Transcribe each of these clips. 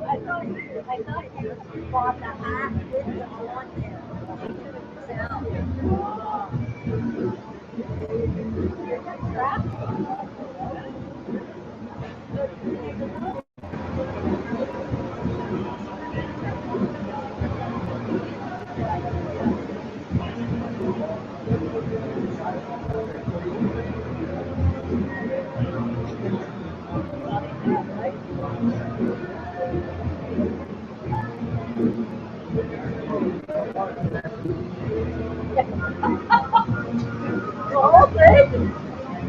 I thought you bought the hat with the on there. Oh, thank you.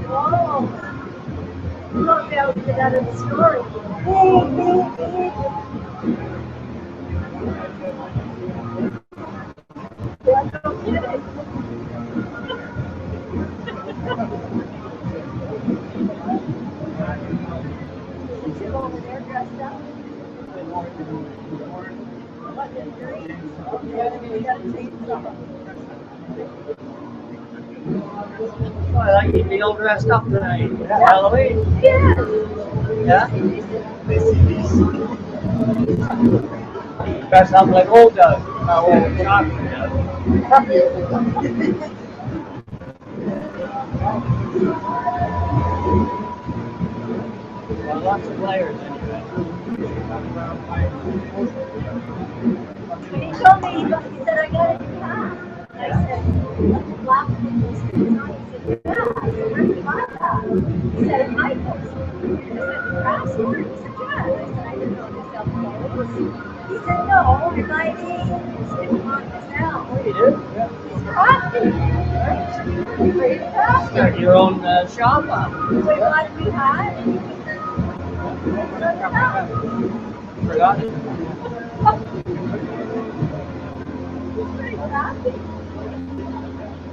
Oh, look, that was another story. Yeah, no kidding. Is it over there dressed up? What, in green? Yeah, we gotta take some. Oh, I like you to be all dressed up tonight. Yeah. Halloween. Yes. Yeah? Dress up like old does. Old chocolate does. Well, lots of players anyway. When he told me, he said, I got a new hat. And I said, like the black with those things on. He said, yeah. I said, where did you buy that? He said, at Michael's. I said, craft store? He said, yeah. And I said, I didn't know this sell clothes. He said, no, if I did, stick on this out. Oh, you do? Yeah. He's crafty. He's very crafty. Start your own shop up. So he bought a new hat. Forgot it. He's pretty crafty.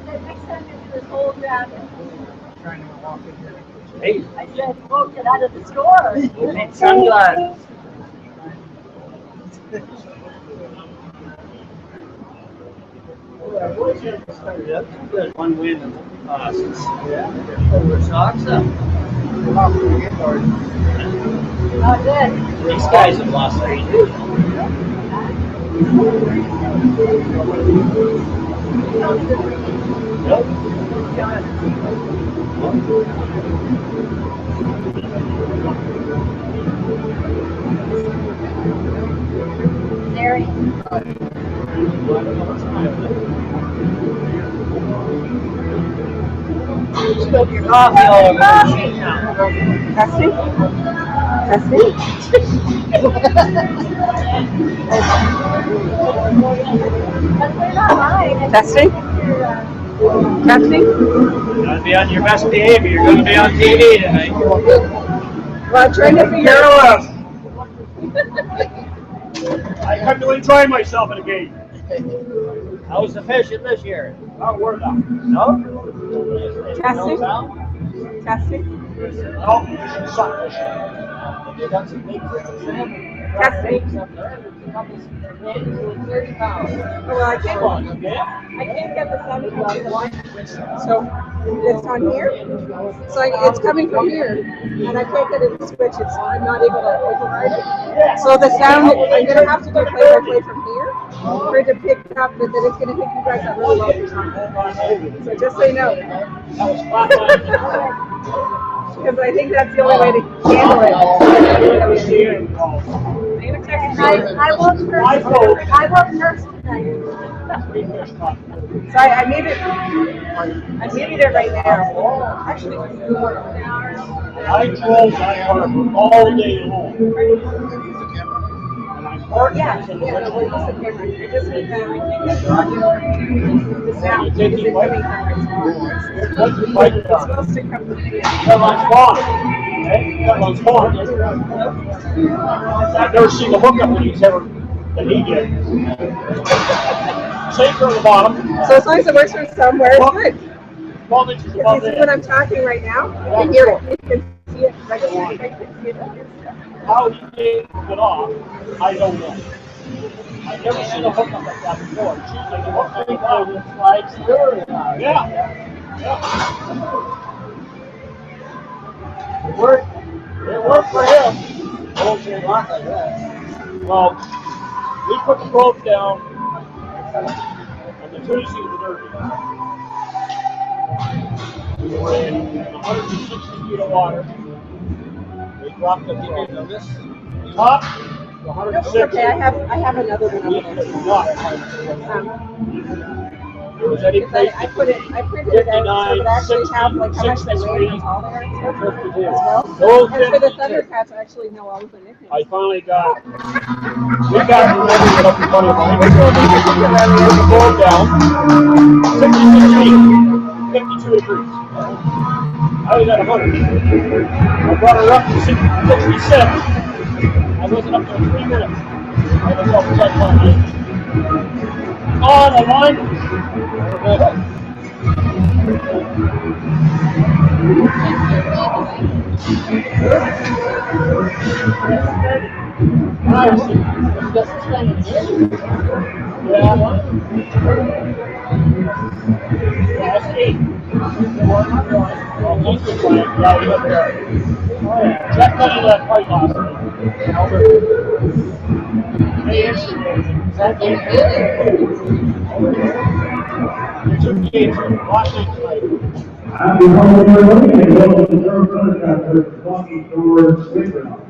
Then next time you do this whole jacket. Trying to walk in here. Hey. I said, oh, get out of the store. And sunglasses. Well, boys have started up good. One win since over Sox up. Not good. These guys have lost 3 too. Nope. Larry. Spill your coffee all over the machine now. Testing? Testing? Testing? Testing? You're going to be on your best behavior. You're going to be on TV tonight. Well, I'm trying to figure out. I come to enjoy myself in a game. How's the fishing this year? Not worth it. No? Testing? Testing? No, you should suck this shit. You got some big salmon. Testing? Up there. There's a couple of 30 pounds. Well, I can't get the sun so it's on here. So it's coming from here, and I can't get it to switch. I'm not able to override it. So the sound, I'm gonna have to do play-by-play from here for it to pick up, but then it's gonna pick you guys up really low or something. So just so you know. Because I think that's the only way to handle it. I won't nurse tonight. So I muted it right now. Actually, I drove that car all day long. yeah, no, we're just a camera. I just need that. I can't get the audio or the sound because it's coming from my phone. It's supposed to come from the Come on, spawn. Come on, spawn. I've never seen the hookup when he's ever that he did. Safer on the bottom. So as long as it works from somewhere, it's good. 12 inches If above you see there. when I'm talking right now, you can hear it. You can see it. I can see it. How he gave it off, I don't know. I've never seen a hookup like that before. It's usually the hookup slides through. Yeah. It worked for him. Bullshit lot like that. Well, we put the boat down on the Tuesday of the Derby. We were in 160 feet of water. We dropped the top to Nope, 106. okay, I have another one We over could there. not. There was any Because place I printed it out so that I actually have like how much they weigh and how tall they are and stuff as well. Those And for the 52. Thundercats, I actually know all of the nicknames. I finally got. We got it up in front of mine. Which will be particularly Put the boat down. 66 feet. 52 degrees. I was at 100. I brought her up to 67. I wasn't up there 3 minutes. I was off the side line. On the line. That's 8. Jack got into that fight last night. There's 2 games last night tonight. Happy holiday, everybody, and welcome to Durham Thundercats versus Saugeen towards Winterhawks.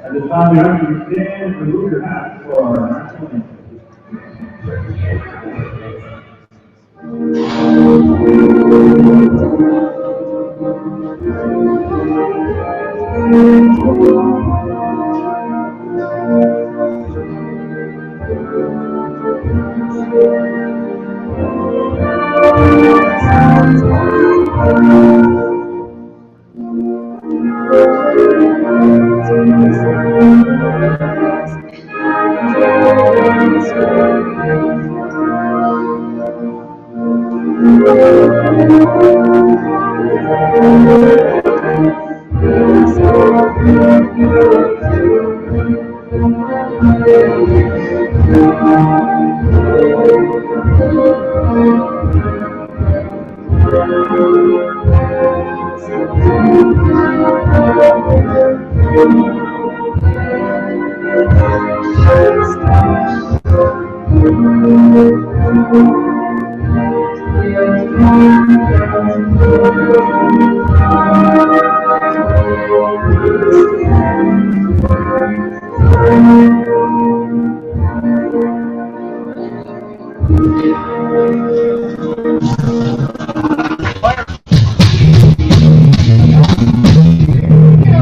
At this time, we have you stand and remove your hats for our national anthem.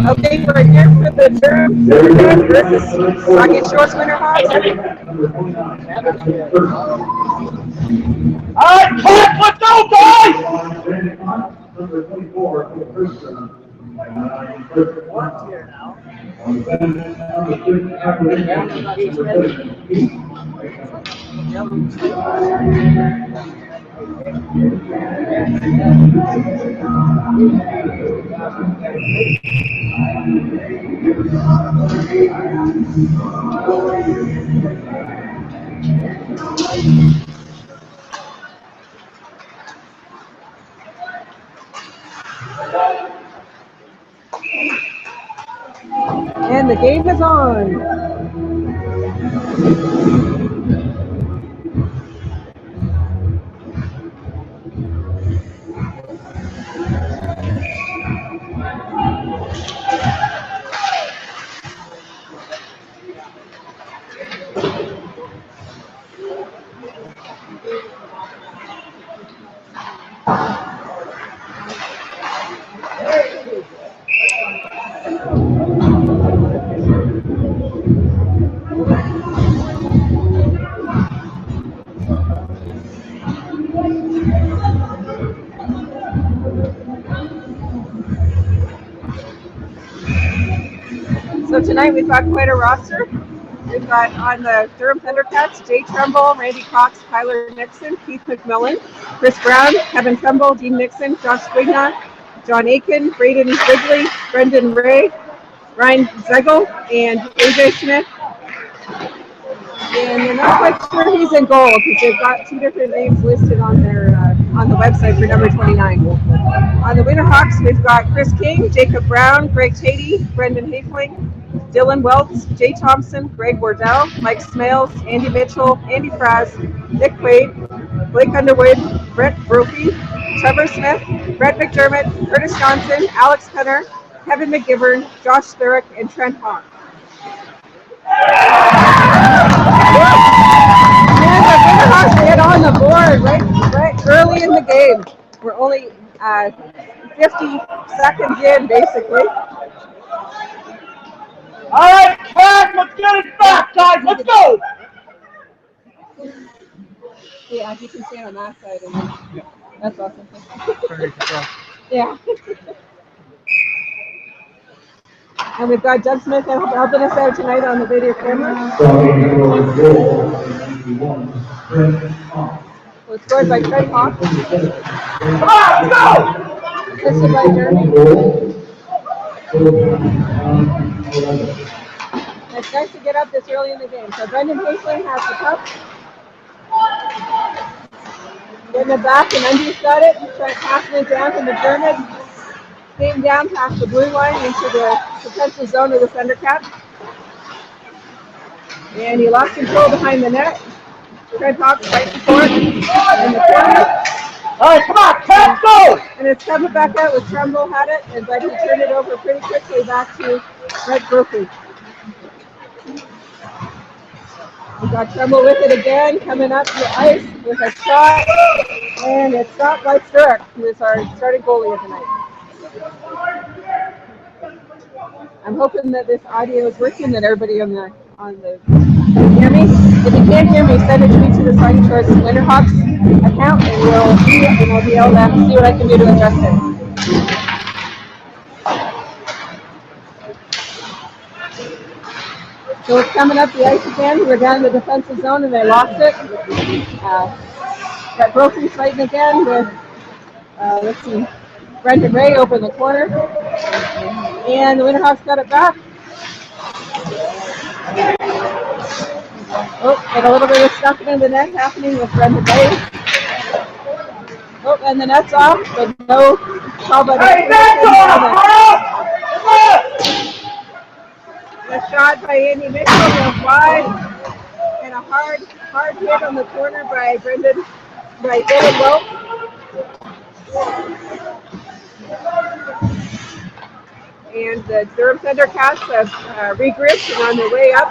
Okay, we're here for the Durham Thundercats versus Saugeen Shores Winterhawks. I can't let go, guys! Number 24, for the first round. Here now. On the bench, number 6, acquisition, number And the game is on. So tonight we've got quite a roster. We've got on the Durham Thundercats, Jay Trumbull, Randy Cox, Tyler Nixon, Keith McMillan, Chris Brown, Kevin Trumbull, Dean Nixon, Josh Squignott, John Aiken, Braden Wrigley, Brendan Ray, Ryan Zegel, and AJ Smith. And we're not quite sure he's in goal because they've got 2 different names listed on their on the website for number 29. On the Winterhawks, we've got Chris King, Jacob Brown, Greg Tatey, Brendan Hafling, Dylan Welts, Jay Thompson, Greg Wardell, Mike Smales, Andy Mitchell, Andy Fraz, Nick Quaid, Blake Underwood, Brett Brophy, Trevor Smith, Brett McDermott, Curtis Johnson, Alex Cutter, Kevin McGivern, Josh Thurick, and Trent Hawk. And the Winterhawks get on the board right early in the game. We're only 50 seconds in, basically. All right, Cat, let's get it back, guys. Let's go. Yeah, you can stand on that side. And then, that's awesome. Yeah. And we've got Doug Smith helping us out tonight on the video camera. Was scored by Trent Hawk. Come on, go! Assisted by Jeremy. It's nice to get up this early in the game. So Brendan Haseling has the cup. Getting it back, and Undies got it. Trent passing it down to McDermott. Staying down past the blue line into the potential zone of the Thundercats. And he lost control behind the net. Trent Hawks right before it in the corner. All right, come on, Cat, go! And it's coming back out with Trumbull had it, and but he turned it over pretty quickly back to Brett Brophy. We got Trumbull with it again, coming up the ice with a shot, and it's stopped by Sturrock, who is our starting goalie of the night. I'm hoping that this audio is working, that everybody on the can you hear me? If you can't hear me, send a tweet to the Saugeen Shores Winterhawks account, and we'll see it, and I'll be able to see what I can do to address it. So it's coming up the ice again. We're down in the defensive zone, and they lost it. Got Brophy fighting again with, let's see, Brendan Ray over in the corner. And the Winterhawks got it back. Oh, and a little bit of stuffing in the net happening with Brendan Ray. Oh, and the net's off, but no call by the A shot by Andy Mitchell goes wide, and a hard hit on the corner by Dylan Welch. And the Durham Thundercats have regrouped and on their way up,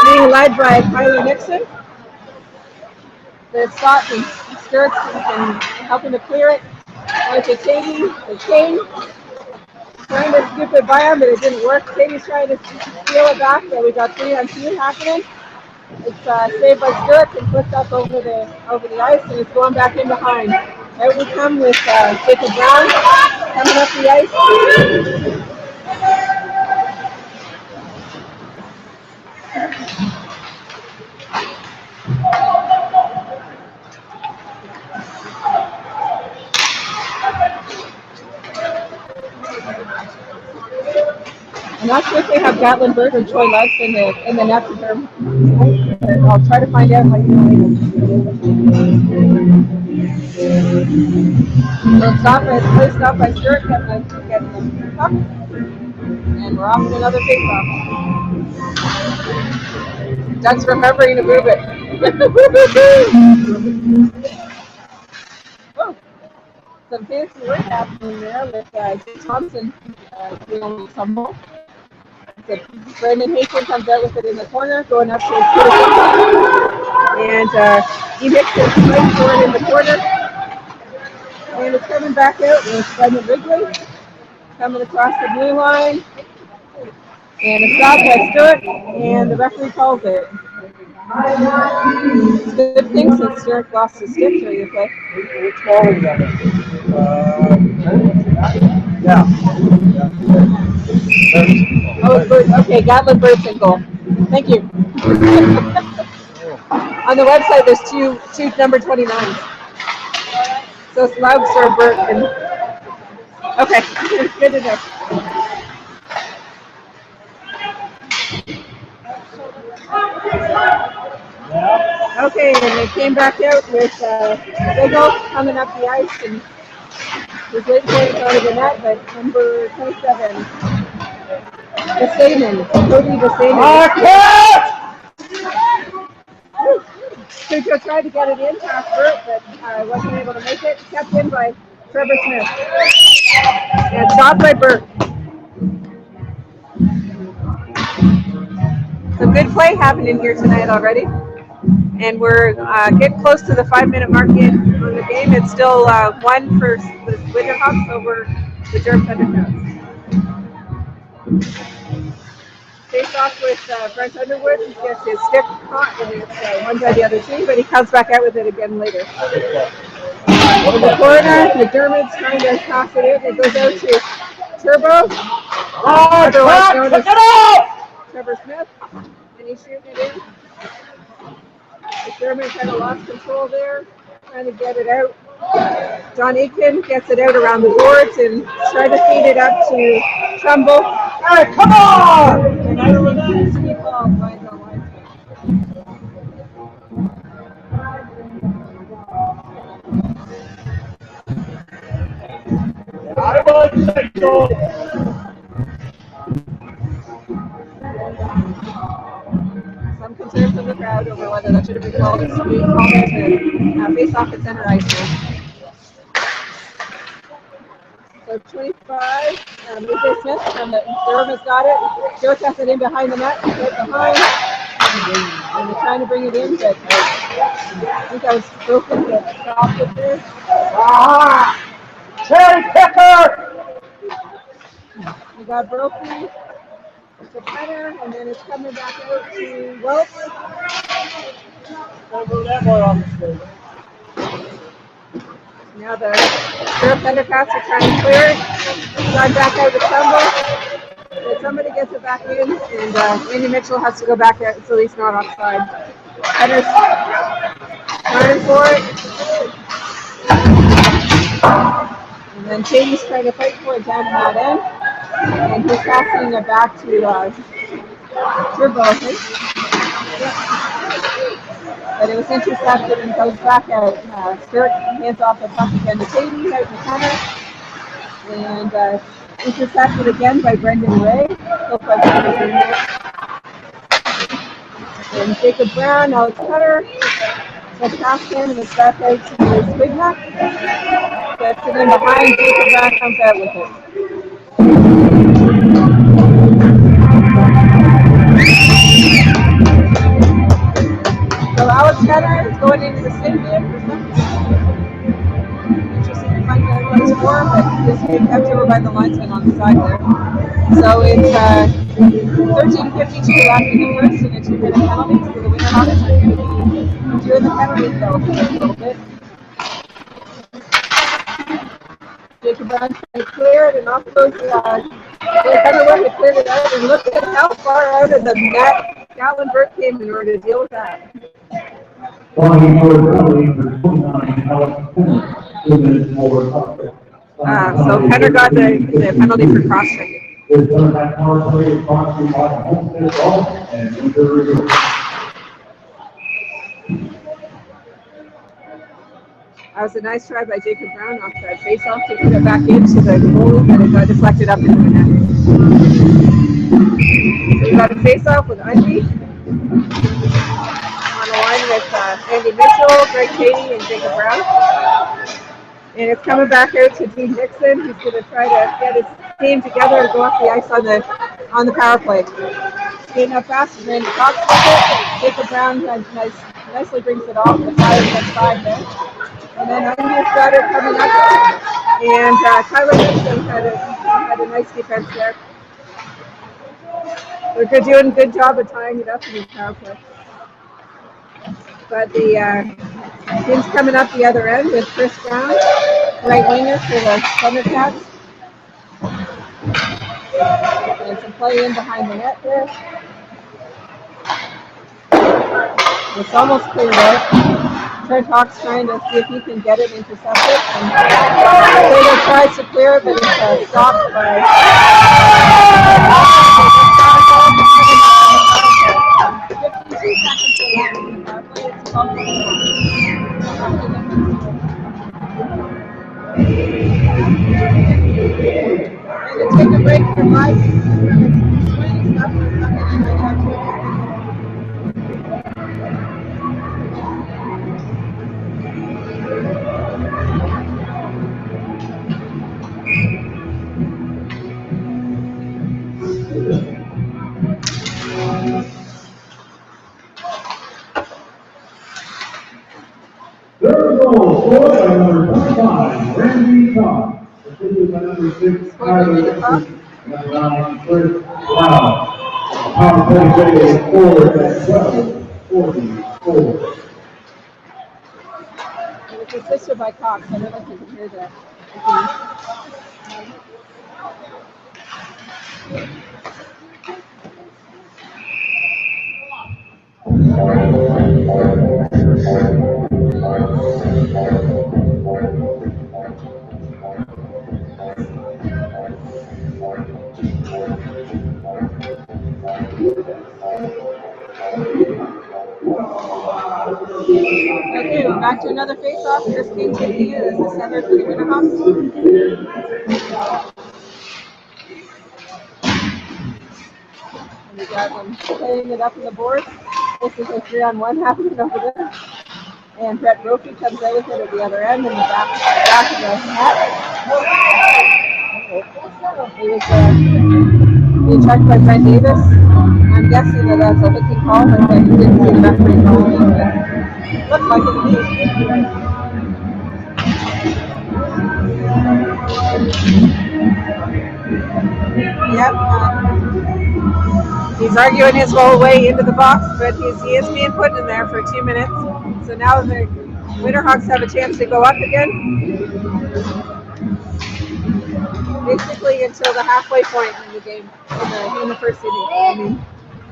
being led by Kylie Nixon. The spot from Sturrock and helping to clear it. Out to Katie, the King. Trying to scoop it by him, but it didn't work. Katie's trying to steal it back, but we got 3-on-2 happening. It's saved by Sturrock and flipped up over the ice, and it's going back in behind. Out we come with Jacob Brown coming up the ice. I'm not sure if they have Gatlinburg or Troy Lutz in the net for them. I'll try to find out if I can later. So stop by Sturrock, getting the puck. And we're off to another face-off. Doug's remembering to move it. Oh, some fancy work happening there with Jay Thompson doing some more. Brendan Haseling comes out with it in the corner, going up to his and he hits it right forward in the corner. And it's coming back out with Brendan Wrigley coming across the blue line. And it's stopped by Sturrock, and the referee calls it. It's a good thing since Sturrock lost his stick. Are you okay? Which ball is that? Yeah. Oh, it's Bird. Okay, Gatlin Bird's in goal. Thank you. On the website, there's two number 29s. So it's Loudster, Burt, and okay, good to know. Okay, and they came back out with Biggle coming up the ice, and was waiting for it to go to the net, but number 27 Basaman, Cody Basaman. Cujo tried to get it in past Bert, but wasn't able to make it. Kept in by Trevor Smith. And stopped by Bert. Some good play happening here tonight already. And we're getting close to the 5-minute mark in on the game. It's still 1 for the Winterhawks over the Durham Thundercats. Face off with Brent Underwood. He gets his stick caught, and it's one by the other team, but he comes back out with it again later. In the corner, McDermott's trying to pass it in. It goes out to Turbo. Otherwise known as Trevor Smith. And he's shooting it in. McDermott kind of lost control there, trying to get it out. John Aitken gets it out around the boards and tries to feed it up to Trumbull. Hey, come on! And I don't know if he called by the line. I would say so. Some concern from the crowd over whether that should have been called. It's being called to face off at center ice here. So 25, Luke Smith from the Durham has got it. Joe tests it in behind the net, right behind. And they're trying to bring it in, but I think that was broken, but stopped it there. Cherry picker! We got Brokey to Penner, and then it's coming back out to Welch. Don't move that boy off the stage. Now the Durham Thundercats are trying to clear it. Slide back out to Trumbull. But somebody gets it back in, and Andy Mitchell has to go back out so he's not offside. Penner's running for it. And then Katie's trying to fight for it down that end. And he's passing it back to Turbo, I think. But it was intercepted and goes back out. Sturt hands off the puck again to Katie, out to Penner. And intercepted again by Brendan Ray. And Jacob Brown, now it's Cutter. Gets past him and it's back out to Swigna. Gets it in behind, Jacob Brown comes out with it. So Alex Cutter is going into the same game for some interesting to find out what it's for, but this being kept over by the linesman on the side there. So it's 13:52 left in the first, and a 2-minute penalty, so the Winterhawks are going to be doing the penalty kill for a little bit. Jacob Brown trying to clear it, and off goes they kind of went to clear it out, and look at how far out of the net Gatlin Burke came in order to deal with that. For 29, Alex Penner, 2 minutes more. So Penner got the penalty for cross-checking. This Thundercat power play is brought to you by Homestead Golf and Winterhawks. That was a nice try by Jacob Brown off that face-off to get it back into the goalie, but it got deflected up into the net. So we got a face-off with Undy on the line with Andy Mitchell, Greg Cady, and Jacob Brown. And it's coming back out to Dean Dixon, who's going to try to get his team together and go off the ice on the power play. Getting up fast, and Randy Cox with it. Jacob Brown nicely brings it off. The Fire gets 5 there. And then Undy's got it coming up. And Tyler Dixon had a nice defense there. They're doing a good job of tying it up in the power play. But the team's coming up the other end with Chris Brown, right winger for the Thundercats. And some play in behind the net there. It's almost cleared out. Trent Hawks trying to see if he can get it intercepted. And Taylor tries to clear it, but it's stopped by 52 seconds left. And to take a break from life. goal scored by number 25, Randy Cox. Assisted by number 6, Tyler Wilson. That's round first round. Power play today scored at 12-44. And it's assisted by Cox. I don't know if you can hear that. Okay, we're back to another face-off. Here's Kate taking it as the center for the Winterhawks. And we got them playing it up on the board. This is a 3-on-1 happening over there. And Brett Brophy comes out with it at the other end in the back of the net. It was being checked by Brett Davis. I'm guessing that that's a hooking call, but then you didn't see the referee calling it. Looks like it to me. Yep. He's arguing his whole way into the box, but he is being put in there for 2 minutes. So now the Winterhawks have a chance to go up again. Basically until the halfway point in the game, in the first inning. I mean,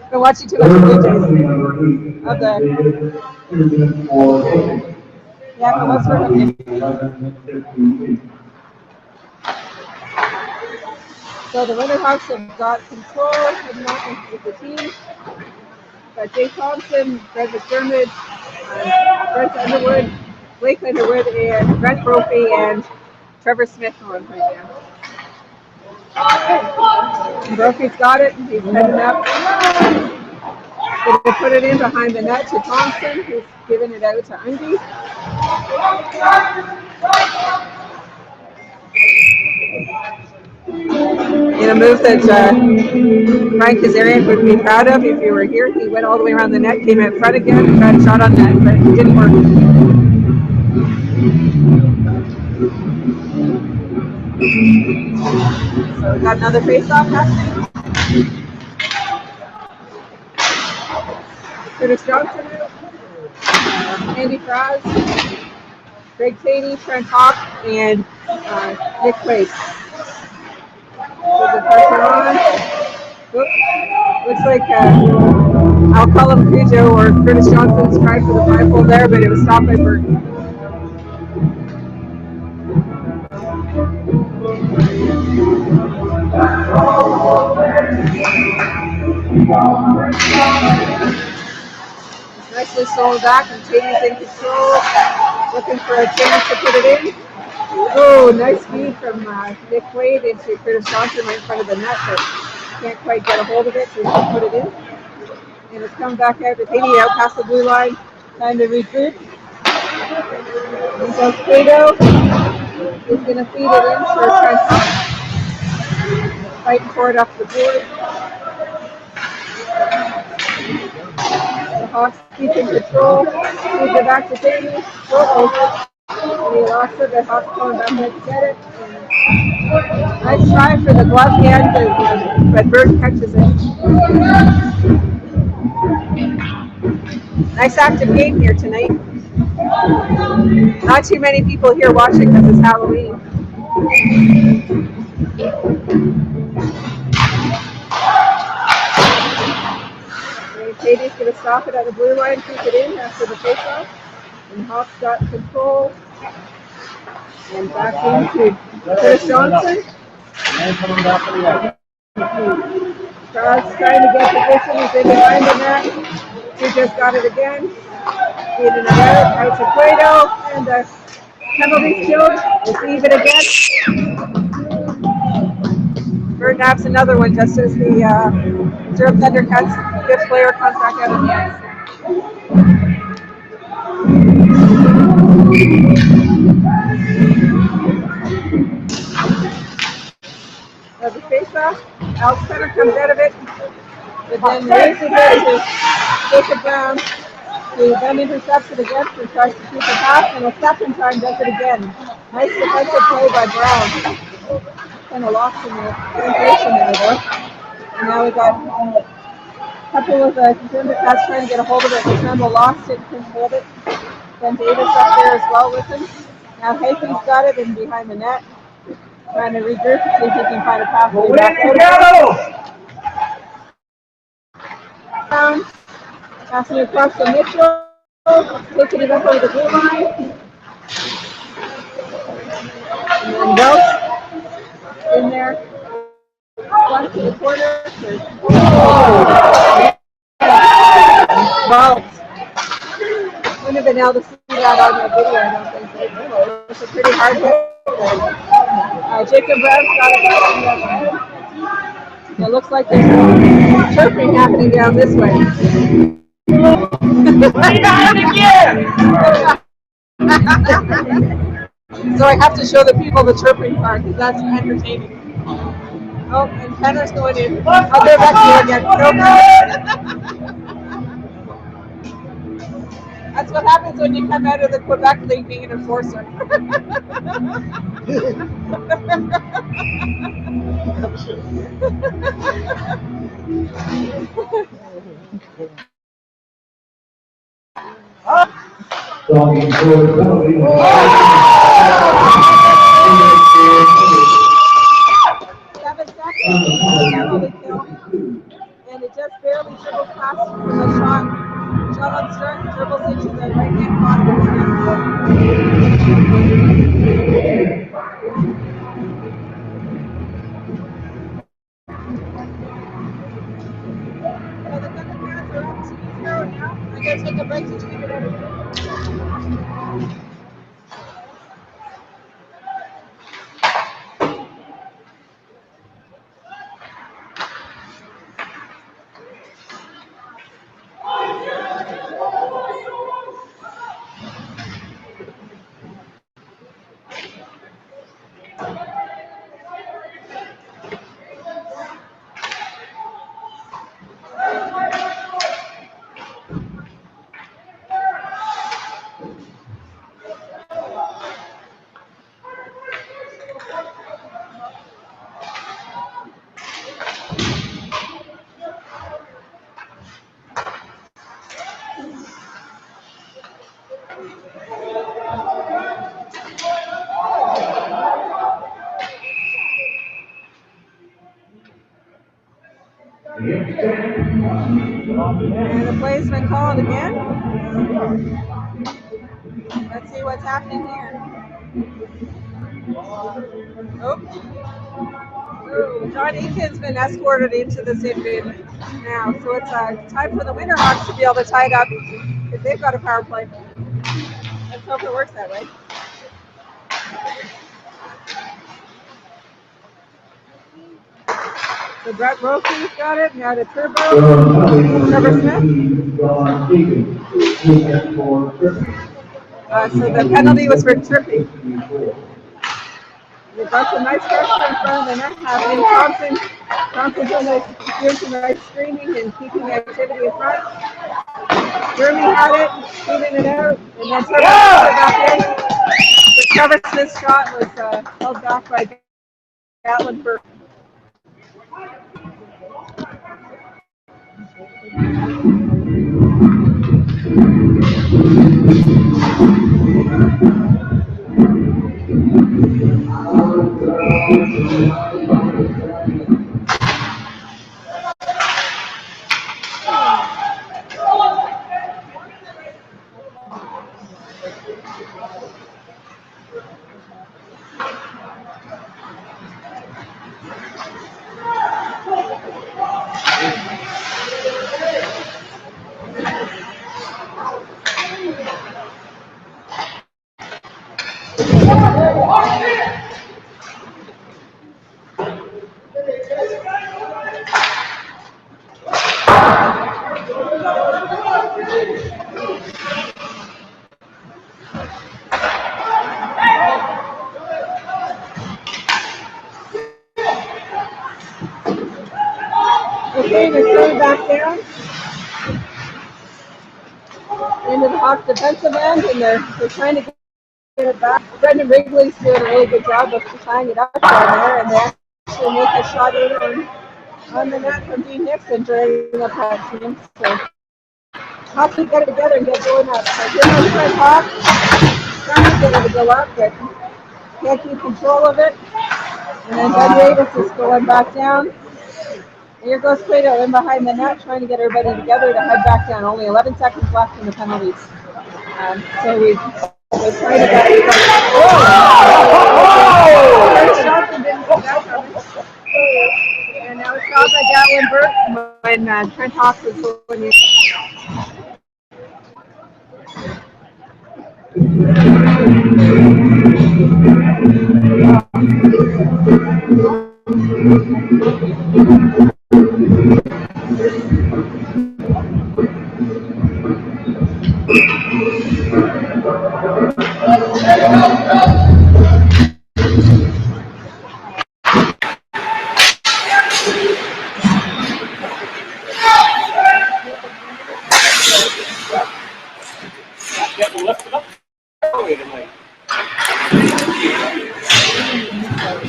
I've been watching too much Blue Jays of the. Yeah, but what's for hooking? So the Winterhawks have got control with the team. Got Jay Thompson, Brett McDermott, Brent Underwood, Blake Underwood, and Brent Brophy, and Trevor Smith going right now. Brophy's got it. He's heading up. Going to put it in behind the net to Thompson, who's giving it out to Undy. In a move that Frank Kazarian would be proud of if he were here. He went all the way around the net, came out front again, and tried a shot on net, but it didn't work. So we got another face-off happening. Curtis Johnson out, Andy Fraz, Greg Taney, Trent Hawk, and Nick Quaid. With the pressure on. Oops. Looks like I'll call him Cujo or Curtis Johnson's tried for the 5-hole there, but it was stopped by Burton. Nicely stolen back, and Taney's in control, looking for a chance to put it in. Oh, nice feed from Nick Quaid into Curtis Johnson right in front of the net, but can't quite get a hold of it, so he can put it in. And it's come back out to Taney out past the blue line. Time to regroup. And so Cato is going to feed it in for Trent Hawk. Fighting for it up the board. The Hawks keep in control. Feeds it back to Taney. And he lost it, the Hawks going back there to get it. And nice try for the glove hand, but Burton catches it. Nice active game here tonight. Not too many people here watching because it's Halloween. Katie's going to stop it at the blue line, keep it in after the faceoff. And Hawks got control. And back into Curtis Johnson. And coming back to the other. Crowd's trying to get position. He's in behind the net. He just got it again. Feeding it out to Cueto. And the penalty's killed. It's even again. Bird naps another one just as the Durham Thundercats 5th player comes back out of the ice. The face-off, Alex Penner comes out of it, but then races it to Jacob Brown, He then intercepts it again and tries to shoot the pass, and a second time does it again. Nice defensive play by Brown. Kind of lost in the translation there, though. And now we got a couple of the Thundercats trying to get a hold of it. Campbell lost it, couldn't hold it. Then Davis up there as well with him. Now Hayden's got it in behind the net. Trying to regroup to see if he can find a pathway back out. Down. Passing across to Mitchell. Taking it up over the blue line. And then Welch in there. Left to the corner. Well, wouldn't have been able to see that on the video, I don't think. It was a pretty hard hit. Jacob Brown's got it. It looks like there's some chirping happening down this way. So I have to show the people the chirping part because that's entertaining. Oh, and Kenner's going in. Oh, they're back here again. Nope. That's what happens when you come out of the Quebec League being an enforcer. Saugeen for the penalty. 7 seconds, penalty kill, and it just barely dribbles past the shot. Shot on start, dribbles into the right-hand bottom of the net. So the Thundercats are up 2-0 now. I'm going to take a break to keep it over. And the play's been called again. Let's see what's happening here. Oh, John Eakin's been escorted into the same bin now. So it's time for the Winterhawks to be able to tie it up if they've got a power play. Let's hope it works that way. So Brett Brophy's got it, now to Turbo, Trevor Smith. So the penalty was for tripping. They got some nice pressure in front of the net happening. Thompson's doing some nice screening and keeping the activity in front. Jeremy had it, shooting it out, and then Trevor back in. But Trevor Smith's shot was held back by Gatlinburg. Okay, they're going back down. into the Hawks defensive end, and they're trying to get it back. Brendan Wrigley's doing a really good job of tying it up down there, and they actually make a shot in on the net from Dean Nixon during the pass team. So Hawks can get it together and get going up. So here comes Fred Hawks, trying to get it to go up, but can't keep control of it. And then Ben Davis is going back down. Here goes Plato in behind the net, trying to get everybody together to head back down. Only 11 seconds left in the penalties. So we're trying to get. And now it's shot by Gatlin Burke when Trent Hawks is going in.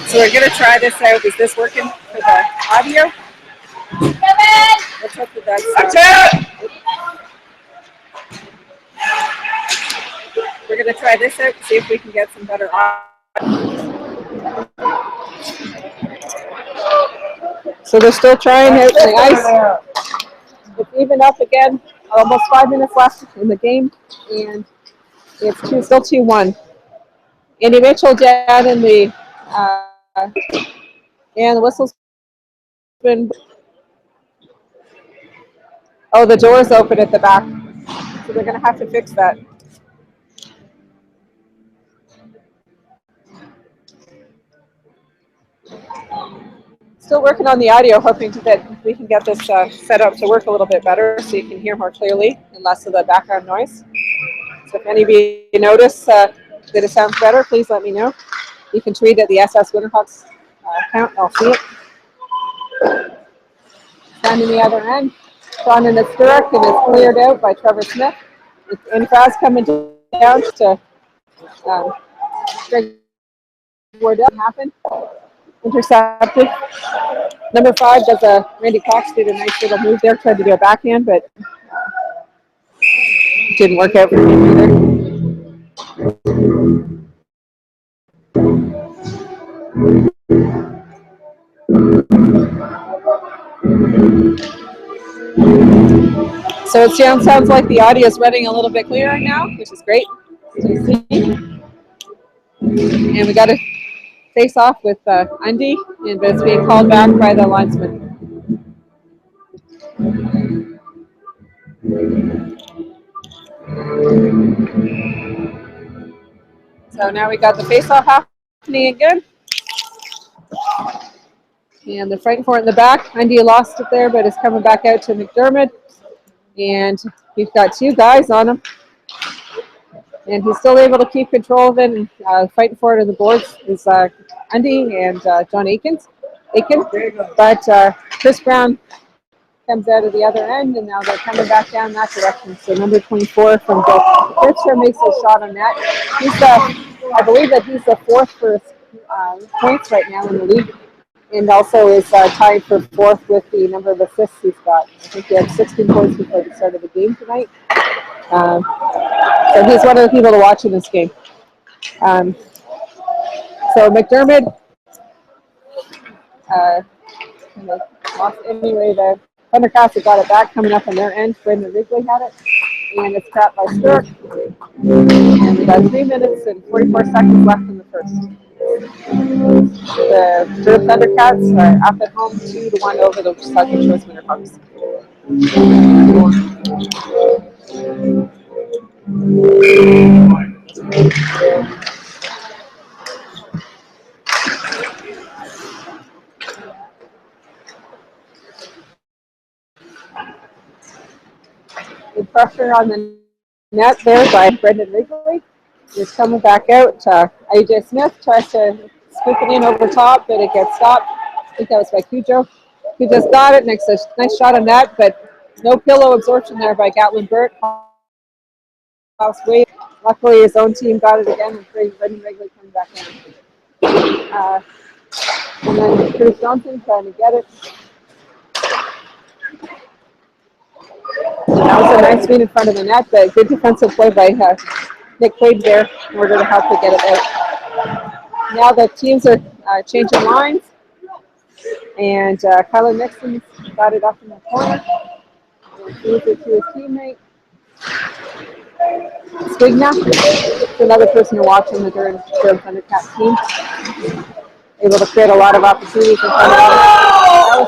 So we're going to try this out. Is this working for the audio? Let's hope that we're going to try this out and see if we can get some better audio. So they're still trying out the ice. It's even up again. Almost 5 minutes left in the game, and it's still 2-1. Andy Mitchell down in the and the whistle's been. Oh, the door's open at the back, so they're going to have to fix that. Still working on the audio, hoping that we can get this set up to work a little bit better so you can hear more clearly and less of the background noise. So if any of you notice that it sounds better, please let me know. You can tweet at the SS Winterhawks account. I'll see it. Standing the other end. Gone in the stirrup and it's cleared out by Trevor Smith. And fast coming down to Greg Ward doesn't happen. Intercepted. Number 5 does a Randy Cox did a nice little move there, tried to do a backhand, but didn't work out for him either. So it sounds like the audio is running a little bit clearer now, which is great to see. And we got to face off with Undy, and it's being called back by the linesman. So now we got the face-off happening again. And they're fighting for it in the back. Undy lost it there, but it's coming back out to McDermott. And he's got 2 guys on him. And he's still able to keep control of it and fighting for it in the boards is Undy and John Aiken. But Chris Brown comes out of the other end, and now they're coming back down that direction. So number 24 from Pitcher makes a shot on net. I believe that he's the 4th for points right now in the league, and also is tied for 4th with the number of assists he's got. I think he had 16 points before the start of the game tonight. So he's one of the people to watch in this game. So McDermott lost anyway. The Thundercats got it back coming up on their end. Brendan Wrigley had it, and it's trapped by Sturrock. And we got 3 minutes and 44 seconds left in the first. The Durham Thundercats are up at home 2-1 over the Saugeen Choice Winterhawks. Good pressure on the net there by Brendan Wrigley. He's coming back out. AJ Smith tries to scoop it in over top, but it gets stopped. I think that was by Cujo. He just got it. Nice shot on net, but no pillow absorption there by Gatlin Burt. Wade. Luckily, his own team got it again, and Brendan Wrigley coming back in. And then Chris Johnson trying to get it. That was a nice feed in front of the net, but good defensive play by Nick Quaid there in order to help to get it out. Now the teams are changing lines, and Kyler Nixon got it up in the corner. And feeds it to his teammate. Squigna, another person to watch on the Durham Thundercats team. Able to create a lot of opportunities in front of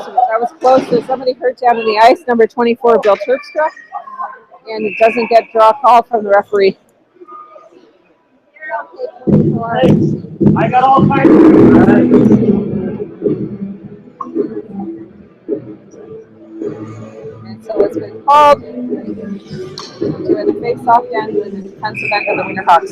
them. That was close. There's somebody hurt down in the ice, number 24, Bill Terpstra, and it doesn't get draw call from the referee. I got all kinds of And so it's been called. Doing the face-off down to the defensive end of the Winterhawks.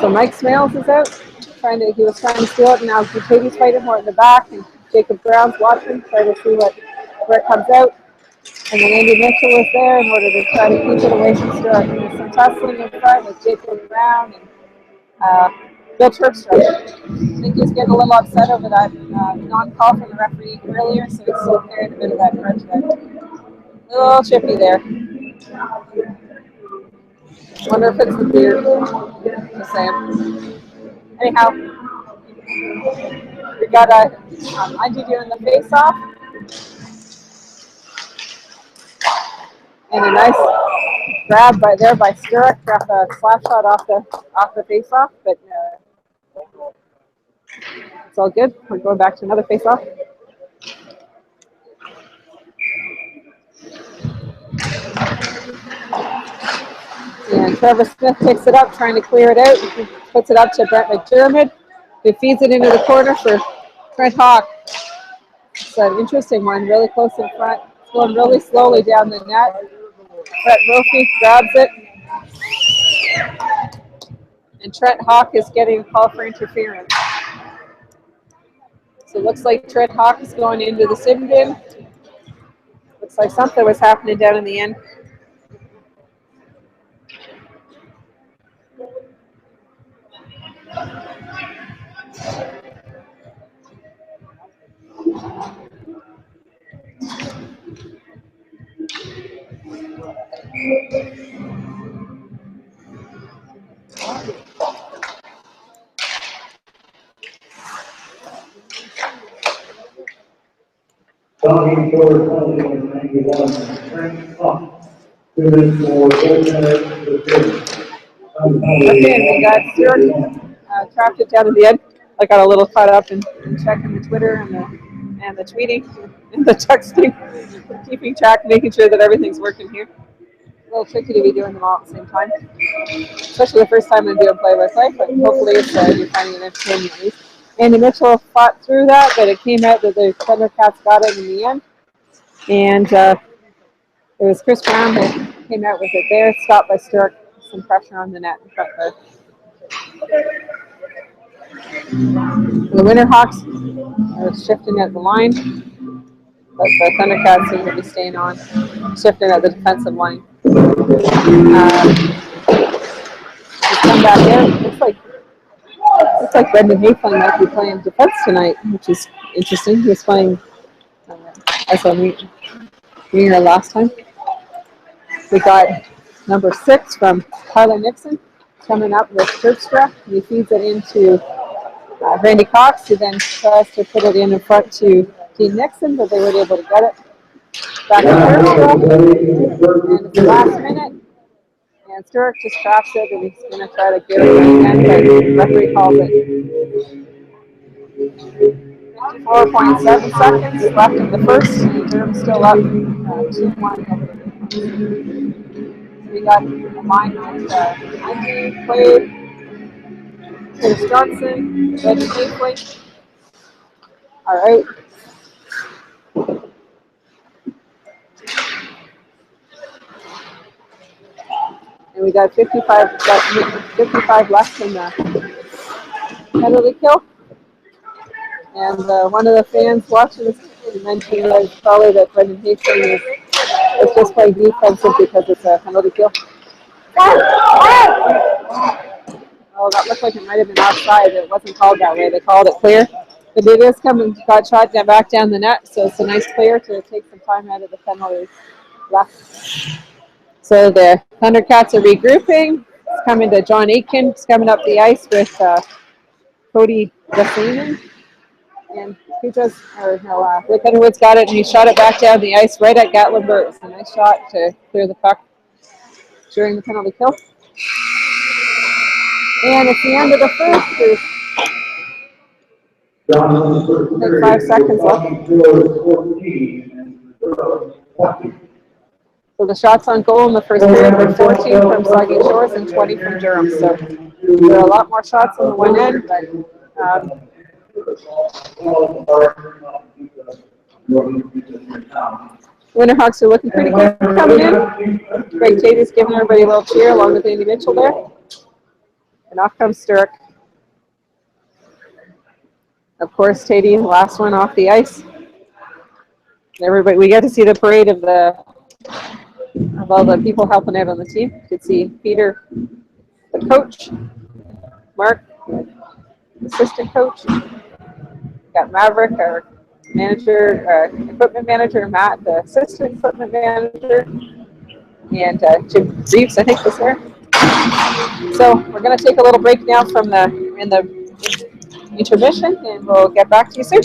So Mike Smales is out. He was trying to steal it, and now Katie's fighting more in the back, and Jacob Brown's watching, trying to see where it comes out. And then Andy Mitchell was there in order to try to keep it away from Stewart. And there's some tussling in front with Jacob Brown and Bill Terpstra. I think he was getting a little upset over that non-call from the referee earlier, so he's still carrying a bit of that grudge there. A little chippy there. Wonder if it's the beard. Just saying. Anyhow, we got Andy doing the face-off. And a nice grab by Sturrock, got a slap shot off the face-off, but it's all good. We're going back to another face-off. And Trevor Smith picks it up, trying to clear it out. He puts it up to Brett McDermott, who feeds it into the corner for Trent Hawk. It's an interesting one, really close in front. It's going really slowly down the net. Brett Murphy grabs it. And Trent Hawk is getting a call for interference. So it looks like Trent Hawk is going into the sin bin. Looks like something was happening down in the end. Saugeen scored penalty in 91. Frank Huff, 2 minutes for 4 minutes to 2. Okay, we got Stewart trapped it down at the end. I got a little caught up in checking the Twitter and the tweeting and the texting, keeping track, making sure that everything's working here. A little tricky to be doing them all at the same time, especially the first time I'm doing play-by-play, but hopefully it's, you're finding it entertaining at least. Andy Mitchell fought through that, but it came out that the Thundercats got it in the end. And it was Chris Brown that came out with it there, stopped by Stewart, some pressure on the net in front there. The Winterhawks are shifting at the line, but the Thundercats seem to be staying on, shifting at the defensive line. Just come back in. Looks like Brendan Hayfling might be playing defense tonight, which is interesting. He was playing as a winger last time. We got number 6 from Tyler Nixon coming up with Terpstra. He feeds it into Randy Cox, who then tries to put it in front to Dean Nixon, but they weren't able to get it. Back to Terpstra, and it's the last minute. And Stewart just traps it, and he's going to try to get it again, but the referee calls it. 54.7 seconds left in the first, and Durham's still up 2-1. We got a line with Andy, Quaid, Curtis Johnson, Reggie Hayfling are out. And we got 55 left in the penalty kill. And one of the fans watching this mentioned probably that Brendan Hastings is just playing defensive because it's a penalty kill. Oh, that looked like it might have been offside. It wasn't called that way. They called it clear. But it is coming, got shot back down the net, so it's a nice clear to take some time out of the penalty left. So the Thundercats are regrouping. It's coming to John Aitken. It's coming up the ice with Cody Gosselin. And he just, or no, Rick Underwood's got it, and he shot it back down the ice right at Gatlinburg. It's a nice shot to clear the puck during the penalty kill. And it's the end of the first. There's 5 seconds left. So the shots on goal in the first period were 14 from Saugeen Shores and 20 from Durham. So there are a lot more shots on the one end, but Winterhawks are looking pretty good coming in. Greg Tate's giving everybody a little cheer along with Andy Mitchell there. And off comes Sturrock. Of course, Tate, the last one off the ice. Everybody, we get to see the parade of all the people helping out on the team. You could see Peter, the coach, Mark, assistant coach. Got Maverick, our manager, equipment manager, Matt, the assistant equipment manager, and Jim Reeves, I think, was there. So we're going to take a little break now from the intermission, and we'll get back to you soon.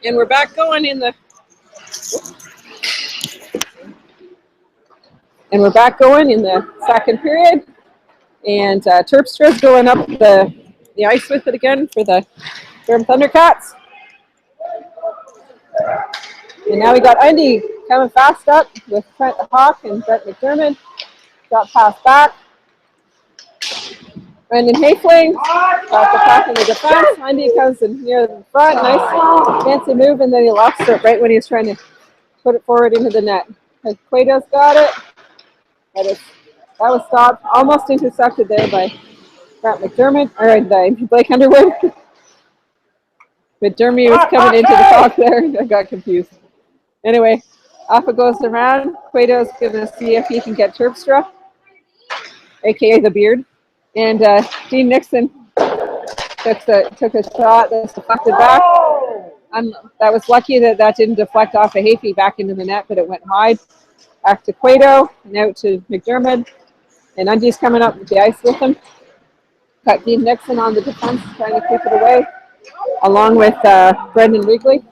And we're back going in the second period. And Terpstra's going up the ice with it again for the Durham Thundercats. And now we got Undy coming fast up with Trent Hawk and Brett McDermott. Got passed back. Brendan Hayfling got the puck in the defense. Undy comes in near the front. Nice fancy move, and then he lost it right when he was trying to put it forward into the net. Cueto's got it. But that was stopped. Almost intercepted there by Brett McDermott, or Blake Underwood. McDermott was coming into the puck there. I got confused. Anyway, off it goes around. Cueto's going to see if he can get Terpstra, a.k.a. the Beard. And Dean Nixon took a shot that's deflected back. That was lucky that didn't deflect off of Hafey back into the net, but it went wide. Back to Cueto and out to McDermott. And Undy's coming up with the ice with him. Got Dean Nixon on the defense, trying to keep it away, along with Brendan Wrigley.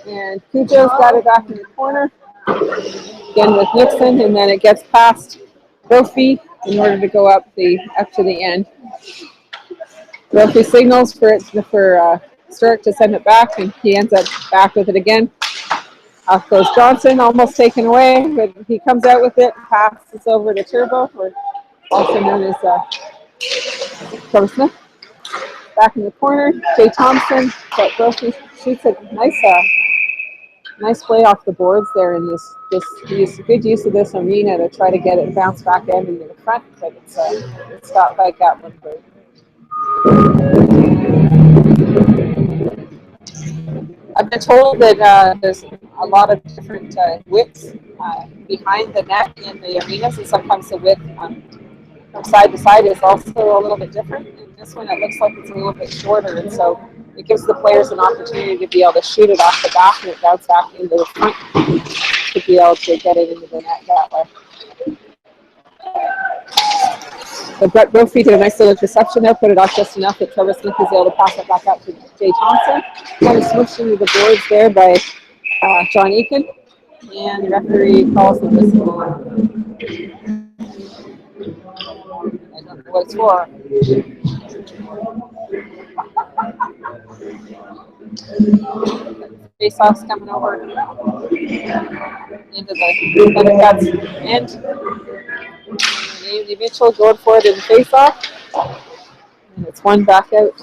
And Cujo's got it back in the corner. Again with Nixon, and then it gets past Brophy in order to go up to the end. Brophy signals for Sturck to send it back, and he ends up back with it again. Off goes Johnson, almost taken away, but he comes out with it, passes over to Turbo, or also known as Trevor Smith. Back in the corner, Jay Thompson, but Brophy shoots a nice play off the boards there in this good use of this arena to try to get it bounce back in into the front, but it's stopped by Gatlin Bird. I've been told that there's a lot of different widths behind the net in the arenas, and sometimes the width from side to side is also a little bit different. And this one, it looks like it's a little bit shorter, and so it gives the players an opportunity to be able to shoot it off the back and it bounce back into the front to be able to get it into the net that way. So Brett Brophy did a nice little interception there, put it off just enough that Trevor Smith was able to pass it back out to Jay Thompson. Kind of smushed into the boards there by John Eakin, and the referee calls the whistle. I don't know what it's for. Face-off's coming over into the Thundercats end. Amy Mitchell going for it in the face-off. And it's one back out.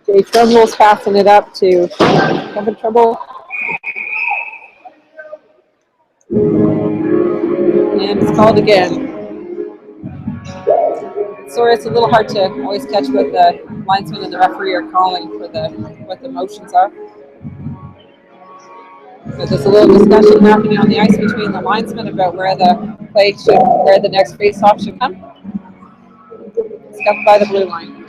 Jay Trumbull's passing it up to Kevin Trumbull. And it's called again. Sorry, it's a little hard to always catch what the linesman and the referee are calling for what the motions are. So there's a little discussion happening on the ice between the linesmen about where the next face-off should come. It's coming by the blue line.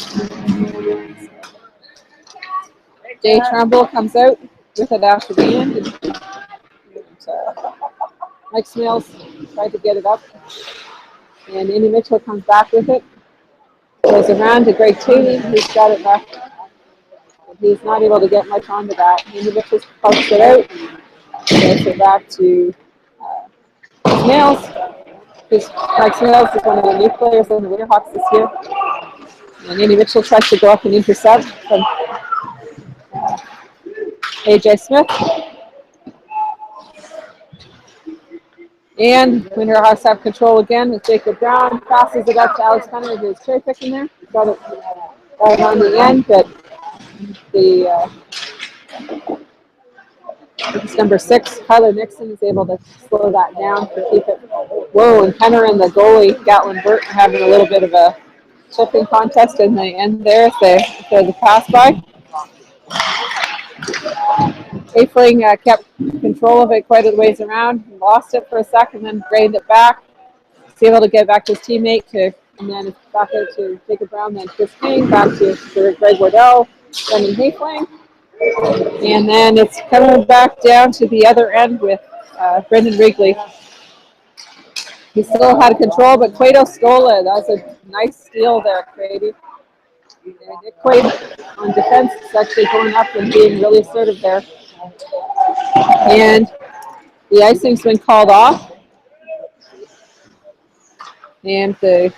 Jay Trumbull comes out with it after the end. And Mike Smales tried to get it up. And Amy Mitchell comes back with it. Goes around to Greg Taylor, who's got it back. He's not able to get much onto that. Amy Mitchell pumps it out. Goes it back to Smales. Mike Smales is one of the new players in the Winterhawks this year. And Amy Mitchell tries to go up and intercept from AJ Smith. And Winterhawks have control again with Jacob Brown. Passes it up to Alex Hunter, who's cherry picking there. Got it right on the end, but it's number 6, Tyler Nixon, is able to slow that down to keep it. Whoa, and Hunter and the goalie, Gatlin Burt, are having a little bit of a chipping contest in the end there if the pass by. Hayfling kept control of it quite a ways around, lost it for a second, then drained it back. Was able to get back to his teammate, and then it's back out to Jacob Brown, then Chris King, back to Greg Wardell, Brendan Hayfling. And then it's coming back down to the other end with Brendan Wrigley. He still had control, but Cueto stole it. That was a nice steal there, Grady. And Quaid on defense is actually going up and being really assertive there. And the icing's been called off. And the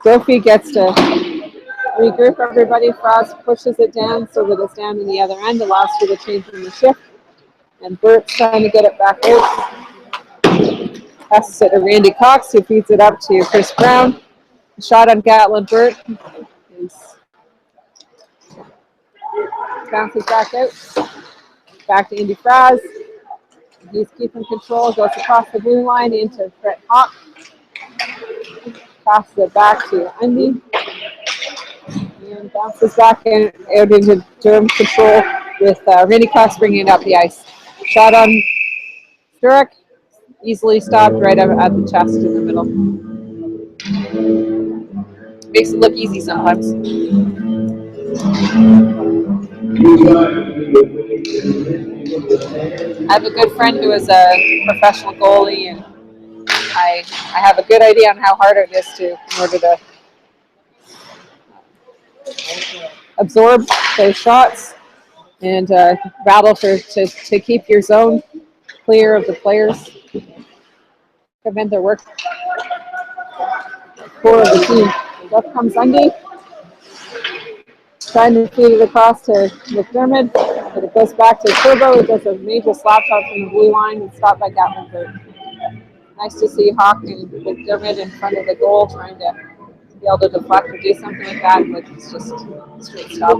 Brophy gets to regroup everybody. Frost pushes it down so that it's down in the other end, allows for the change in the shift. And Bert's trying to get it back out. Passes it to Randy Cox, who feeds it up to Chris Brown. Shot on Gatlin Burt. Bounces back out. Back to Andy Fraz. He's keeping control, goes across the blue line into Brett Hawk. Passes it back to Undy. And bounces back in, out into Durham control with Randy Cox bringing it up the ice. Shot on Sturrock. Easily stopped right at the chest in the middle. Makes it look easy sometimes. I have a good friend who is a professional goalie, and I have a good idea on how hard it is in order to absorb those shots and battle to keep your zone clear of the players, prevent their work. Core of the team. Up comes Undy. Trying to feed it across to McDermott, but it goes back to Turbo. It does a major slap shot from the blue line and stopped by Gatlin. Nice to see Hawk and McDermott in front of the goal trying to be able to deflect or do something like that, but it's just straight stop.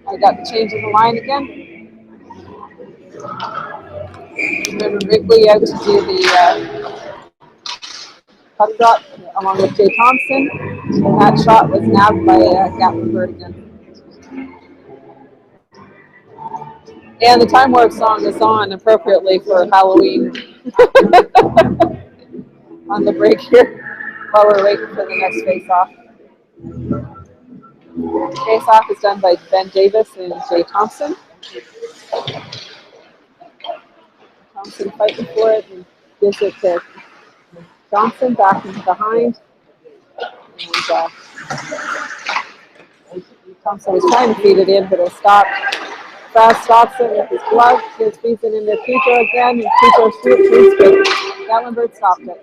I got the change in the line again. Remember Wrigley out to do the puck drop along with Jay Thompson. And that shot was nabbed by Gatlinburg again. And the Time Warp song is on appropriately for Halloween on the break here while we're waiting for the next face-off. Face-off is done by Ben Davis and Jay Thompson. Thompson fighting for it and gives it to Johnson back in behind. And Thompson was trying to feed it in, but it stopped. Fast stops it with his glove, feeds it into Pedro again, and Pedro shoots, but Gatlinburg stopped it.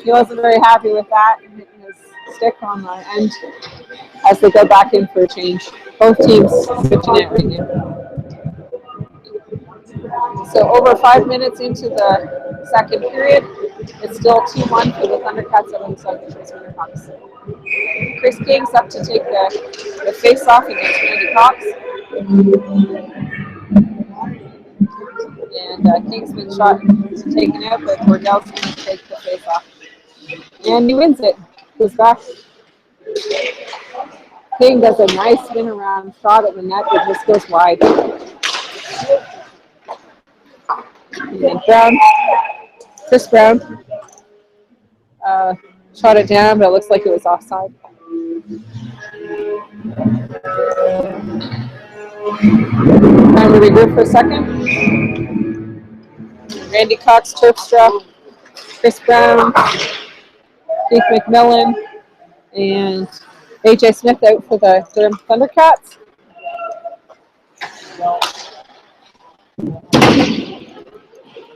He wasn't very happy with that, and hitting his stick on the end as they go back in for a change. Both teams switching it right now. So over 5 minutes into the second period, it's still 2-1 for the Thundercats over the Winterhawks. Chris King's up to take the face-off against Randy Cox. And King's been shot and taken out, but Wardell's going to take the face-off. And he wins it. Goes back. King does a nice spin-around shot at the net that just goes wide. And Brown, Chris Brown, shot it down, but it looks like it was offside. Time to regroup for a second. Randy Cox, Terpstra, Chris Brown, Keith McMillan, and AJ Smith out for the Durham Thundercats.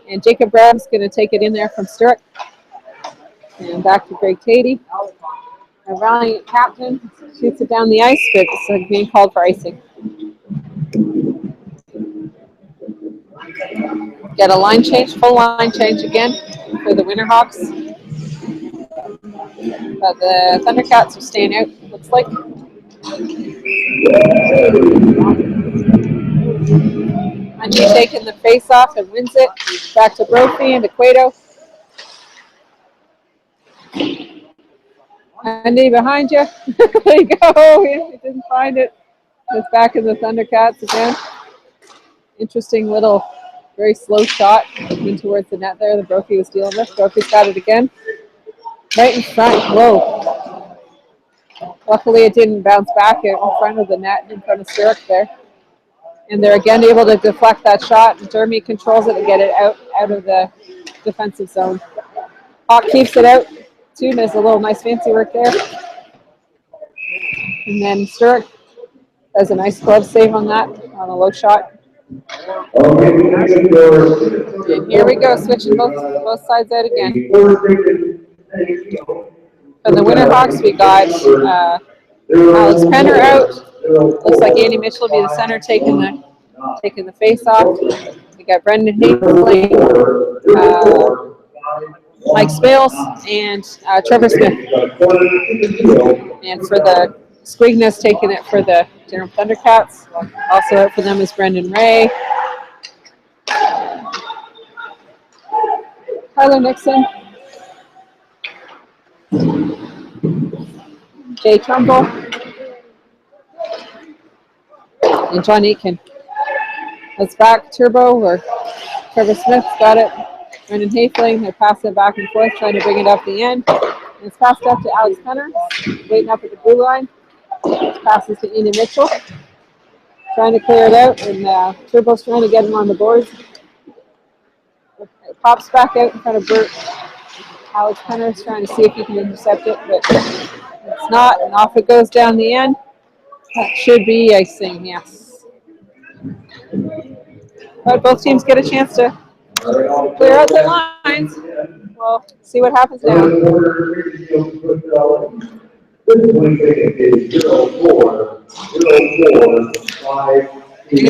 And Jacob Brown's going to take it in there from Sturrock. And back to Greg Tatey. A valiant captain shoots it down the ice, but it's being called for icing. Get a line change, full line change again for the Winterhawks. But the Thundercats are staying out, looks like. Andy taking the face off and wins it. Back to Brophy and to Cueto. Andy behind you. There you go. He didn't find it. It's back in the Thundercats again. Interesting little, very slow shot in towards the net there that Brophy was dealing with. Brophy's got it again. Right in front. Whoa. Luckily it didn't bounce back in front of the net, in front of Sturrock there. And they're again able to deflect that shot. Jeremy controls it and get it out of the defensive zone. Hawk keeps it out. Too. There's a little nice fancy work there. And then Stewart does a nice glove save on that, on a low shot. And here we go, switching both sides out again. For the Winterhawks, we got Alex Penner out. Looks like Andy Mitchell will be the center, taking the face off. We got Brendan Hayes, Mike Spales, and Trevor Smith. And for the Squignas, taking it for the Durham Thundercats. Also out for them is Brendan Ray. Tyler Nixon. Jay Trumbull. And John Aitken. That's back turbo where Trevor Smith's got it. Brendan Hayfling, they're passing it back and forth, trying to bring it up the end. And it's passed up to Alex Penner, waiting up at the blue line. Passes to Ian Mitchell, trying to clear it out, and Turbo's trying to get him on the boards. It pops back out in front of Bert. Alex Penner is trying to see if he can intercept it, but it's not, and off it goes down the end. That should be icing, yes. But both teams get a chance to clear out their lines. We'll see what happens now. We're going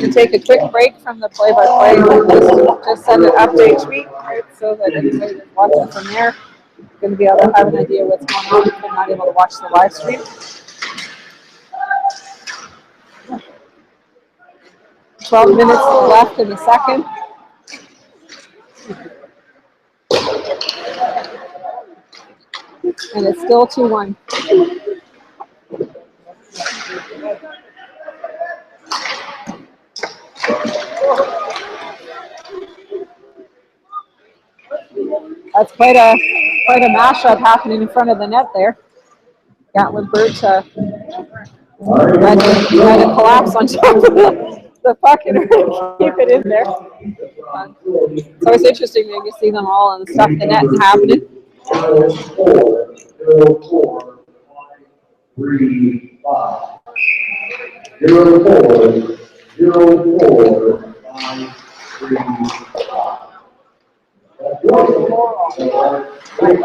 to take a quick break from the play-by-play. Just send an update tweet, right, so that anybody that's watching from there is going to be able to have an idea what's going on if they're not able to watch the live stream. $12 minutes left in the second. And it's still 2-1. That's quite a mashup happening in front of the net there. Gatlin Burt had to collapse on top of the puck and keep it in there. It's always interesting when you see them all and stuff the net happening. 0-4-5-3-5.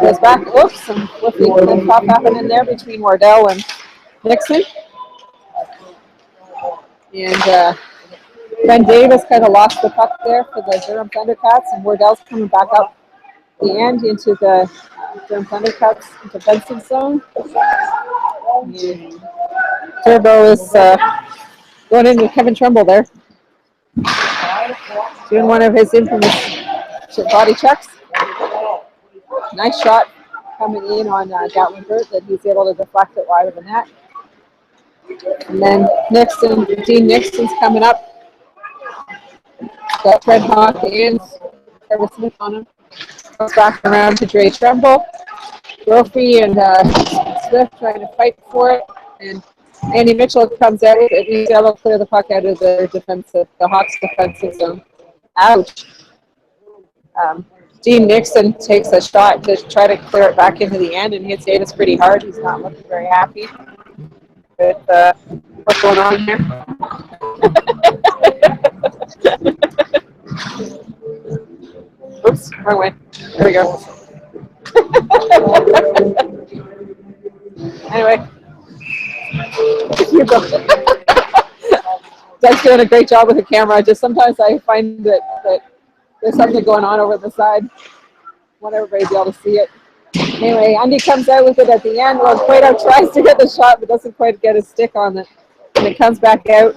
Goes back, oops, some flipping pop happening there between Wardell and Nixon. And Ben Davis kind of lost the puck there for the Durham Thundercats, and Wardell's coming back up the end into the Durham Thundercats defensive zone. And Turbo is going into Kevin Trumbull there, doing one of his infamous body checks. Nice shot coming in on Gatlin Burt that he's able to deflect it wide of the net. And then Dean Nixon's coming up. Got Fred Hawk and Trevor Smith on him. Goes back around to Dre Trumbull. Brophy and Smith trying to fight for it. And Andy Mitchell comes out with it. He's able to clear the puck out of the Hawks defensive zone. Ouch. Dean Nixon takes a shot to try to clear it back into the end and hits Davis pretty hard. He's not looking very happy with what's going on here. Oops, wrong way. There we go. Anyway. Doug's doing a great job with the camera. Just sometimes I find that there's something going on over the side. I want everybody to be able to see it. Anyway, Andy comes out with it at the end. Well, Cueto tries to get the shot, but doesn't quite get his stick on it. And it comes back out.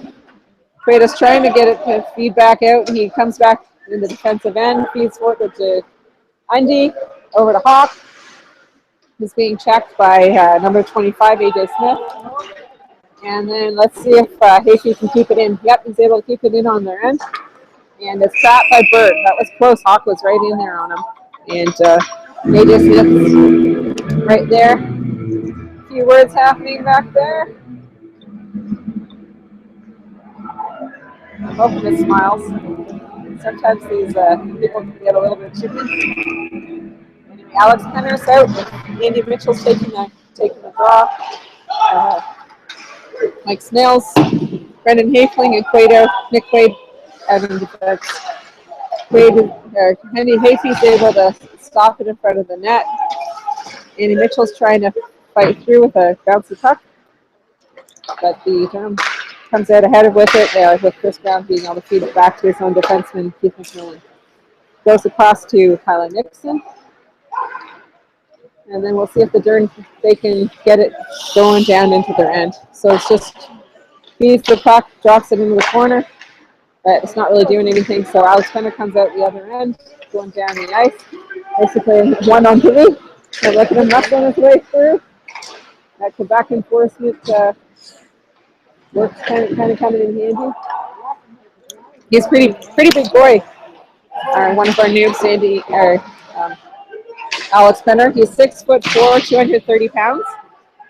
Cueto's trying to get it to feed back out. And he comes back in the defensive end, feeds forward to Andy, over to Hawk. He's being checked by number 25, AJ Smith. And then let's see if Hasty can keep it in. Yep, he's able to keep it in on their end. And it's trapped by Burt. That was close. Hawk was right in there on him. And AJ Smith's right there. A few words happening back there. I'm hoping it smiles. Sometimes these people can get a little bit chippy. Anyway, Alex Penner's out. Andy Mitchell's taking the draw. Mike Snells, Brendan Hafling, and Nick Quaid out in defense. Henry Hafey's able to stop it in front of the net. Andy Mitchell's trying to fight through with a bouncy puck, but the Durham comes out ahead with it, with Chris Brown being able to feed it back to his own defenseman, Keith McMillan. Goes across to Kyla Nixon. And then we'll see if the Durham, they can get it going down into their end. So it's just feeds the puck, drops it into the corner, but it's not really doing anything. So Alex Fenner comes out the other end, going down the ice. Basically 1-on-3. So look at him wrestling his way through. That Quebec enforcement works kind of coming in handy. He's pretty big boy. One of our noobs, Sandy, Alex Fenner. He's 6'4", 230 pounds,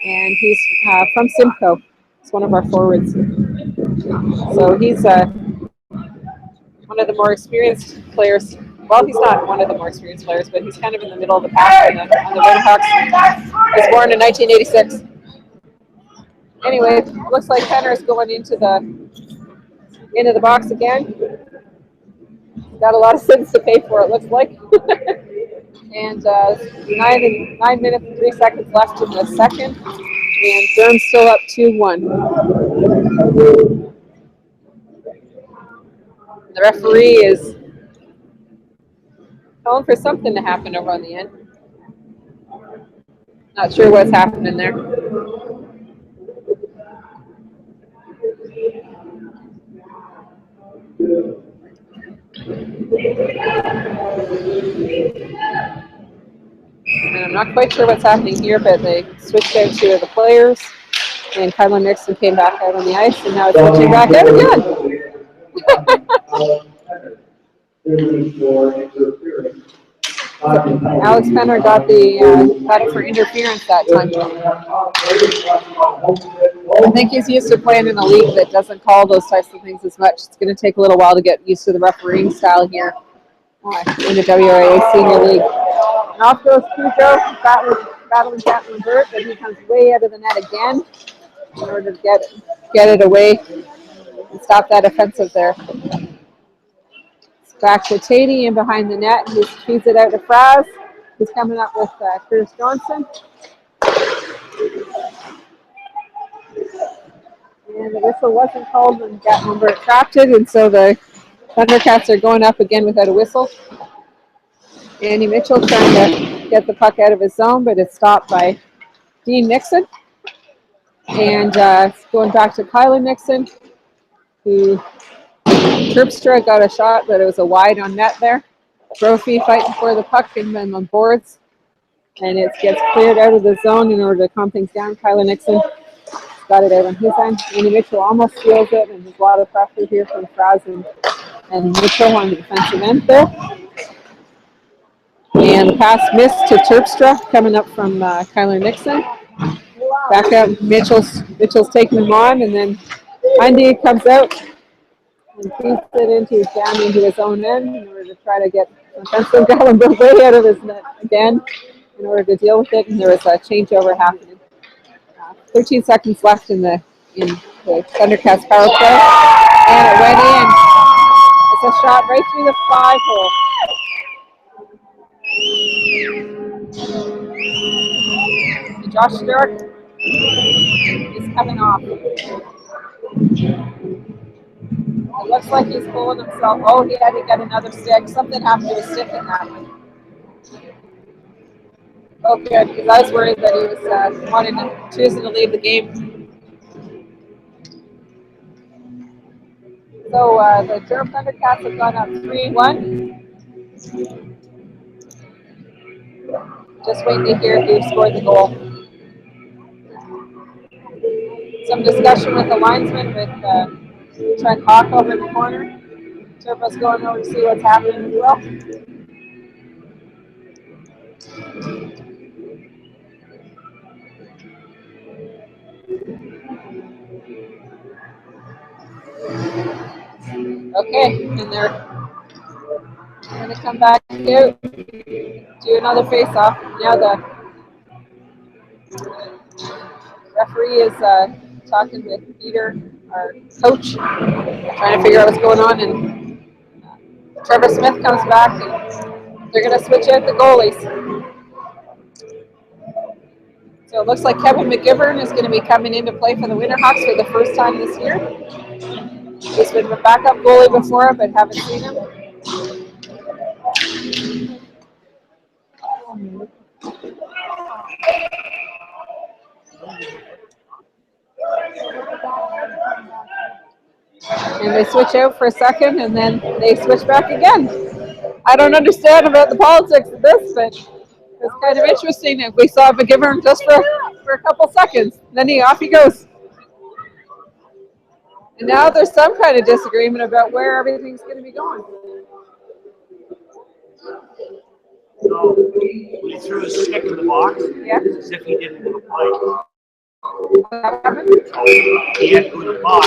and he's from Simcoe. He's one of our forwards. So he's one of the more experienced players. Well, he's not one of the more experienced players, but he's kind of in the middle of the pack on the Winterhawks. He was born in 1986. Anyway, looks like Fenner's going into the box again. Got a lot of sins to pay for, it looks like. And 9 minutes and 3 seconds left in the second. And Durham's still up 2-1. The referee is calling for something to happen over on the end. Not sure what's happening there. And I'm not quite sure what's happening here, but they switched out two of the players, and Kyla Nixon came back out on the ice, and now it's switching back out again. Alex Fenner got it for interference that time. I think he's used to playing in a league that doesn't call those types of things as much. It's going to take a little while to get used to the refereeing style here in the WRA Senior League. And off goes Cujo, battling Captain Burt, but he comes way out of the net again in order to get it away and stop that offensive there. Back to Tatey in behind the net. He feeds it out to Fraz. He's coming up with Curtis Johnson. And the whistle wasn't called when Gatlinburg trapped it, and so the Thundercats are going up again without a whistle. Andy Mitchell trying to get the puck out of his zone, but it's stopped by Dean Nixon. And going back to Kyla Nixon, who Terpstra got a shot, but it was a wide on net there. Brophy fighting for the puck and then on boards. And it gets cleared out of the zone in order to calm things down. Kyla Nixon got it out on his end. Andy Mitchell almost steals it, and there's a lot of pressure here from Fraz and Mitchell on the defensive end there. And the pass missed to Terpstra coming up from Kyla Nixon. Back out, Mitchell's taking him on, and then Andy comes out and feeds it down into his own end in order to try to get defensive Gallenberg way out of his net again in order to deal with it. And there was a changeover happening. 13 seconds left in the Thundercats power play, and it went in. It's a shot right through the 5-hole. Josh Stewart is coming off. It looks like he's pulling himself. Oh, he had to get another stick. Something happened to his stick in that one. Oh, good, because I was worried that he was choosing to leave the game. So the Durham Thundercats have gone up 3-1. Just waiting to hear who scored the goal. Some discussion with the linesman with Trent Hawk over in the corner. Turbo's going over to see what's happening as well. Okay, and they're going to come back out, do another face-off. Now the referee is talking with Peter, our coach, trying to figure out what's going on. And Trevor Smith comes back, and they're going to switch out the goalies. So it looks like Kevin McGivern is going to be coming into play for the Winterhawks for the first time this year. He's been a backup goalie before, but haven't seen him. And they switch out for a second, and then they switch back again. I don't understand about the politics of this, but it's kind of interesting. If we saw McGivern just for a couple seconds, then off he goes. And now there's some kind of disagreement about where everything's going to be going. So when he threw his stick in the box, Yeah. as if he didn't want to play. What happened? He had to go to the box,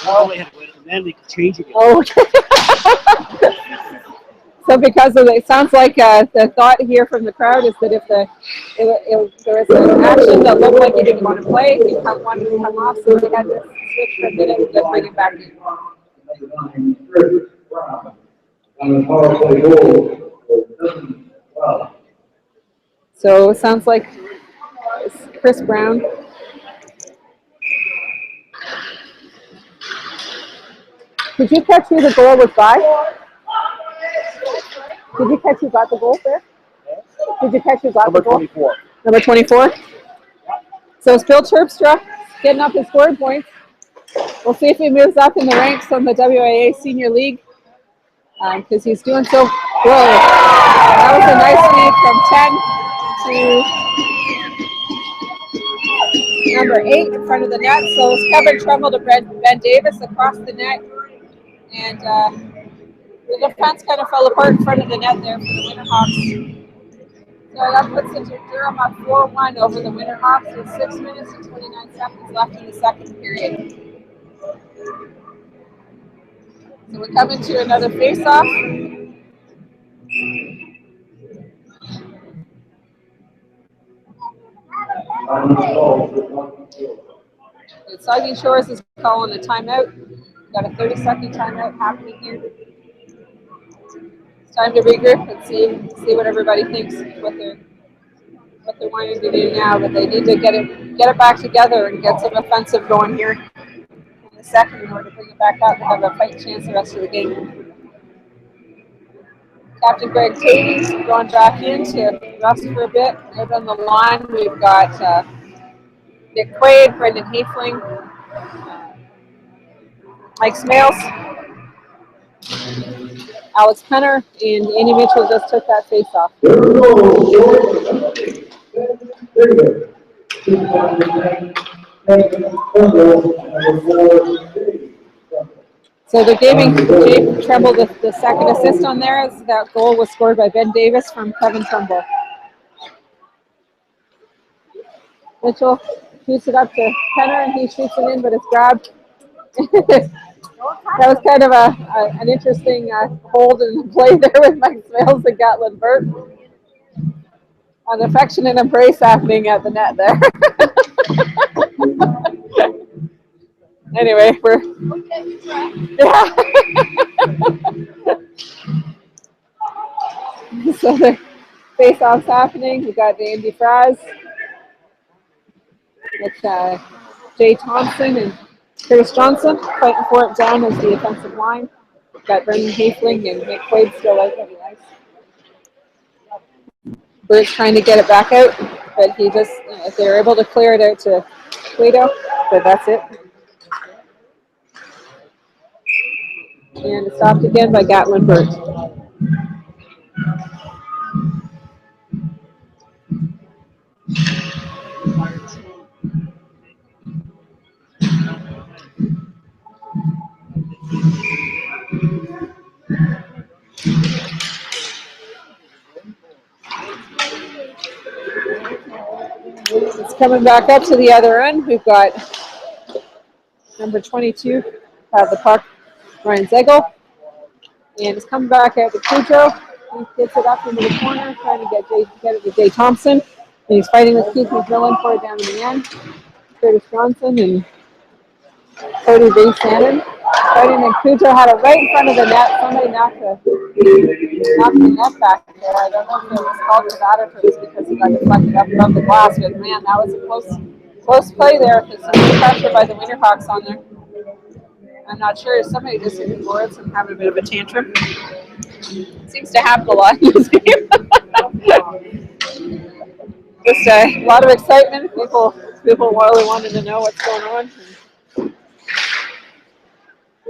goalie had to go, and then they could change it. Oh, okay. So because of it sounds like the thought here from the crowd is that if there was an action that looked like he didn't want to play, he wanted to come off, so they had to switch for a minute and then bring him back in. So it sounds like it's Chris Brown. Did you catch who the goal was by? Did you catch who got the goal there? Did you catch who got the goal? Number 24. Number 24. So it's Bill Terpstra getting up his scoring points. We'll see if he moves up in the ranks on the WIA Senior League because he's doing so well. That was a nice feed from 10 to number 8 in front of the net. So it's Kevin Trumbull to Ben Davis across the net. And the defense kind of fell apart in front of the net there for the Winterhawks. So that puts into Durham up 4-1 over the Winterhawks with 6 minutes and 29 seconds left in the second period. So we're coming to another face-off. Saugeen Shores is calling a timeout. Got a 30-second timeout happening here. It's time to regroup and see what everybody thinks, what they're wanting to do now. But they need to get it back together and get some offensive going here in the second in order to bring it back up and have a fight chance the rest of the game. Captain Greg Tady's going back in to rest for a bit. Out on the line, we've got Nick Quaid, Brendan Haefling, Mike Smales, Alex Penner, and Andy Mitchell just took that face-off. So they're giving Jake Trumbull the second assist on there, as that goal was scored by Ben Davis from Kevin Trumbull. Mitchell shoots it up to Penner, and he shoots it in, but it's grabbed. That was kind of an interesting hold and play there with Mike Smales and Gatlin Burt. An affectionate embrace happening at the net there. Anyway, so the face-off's happening. We've got Andy Fraz. It's Jay Thompson and Curtis Johnson fighting for it down as the offensive line. We've got Brendan Haefling and Nick Quaid still out on the ice. Bert's trying to get it back out, but he just, if they're able to clear it out to Quaid, but that's it. And it's stopped again by Gatlin Burt. It's coming back up to the other end. We've got number 22 have the puck, Ryan Zegel. And it's coming back out to Cujo. He gets it up into the corner, trying to get it to Jay Thompson. And he's fighting with Keith McMillan for it down in the end. Curtis Johnson and Cody Shannon fighting, and Cujo had it right in front of the net. Somebody knocked the net back there. I don't know if it was called for that or if it was because he got deflected up above the glass, but man, that was a close play there. There's some good pressure by the Winterhawks on there. I'm not sure. Somebody just hit the boards and having a bit of a tantrum. Seems to happen a lot in this game. Just a lot of excitement. People really wanting to know what's going on.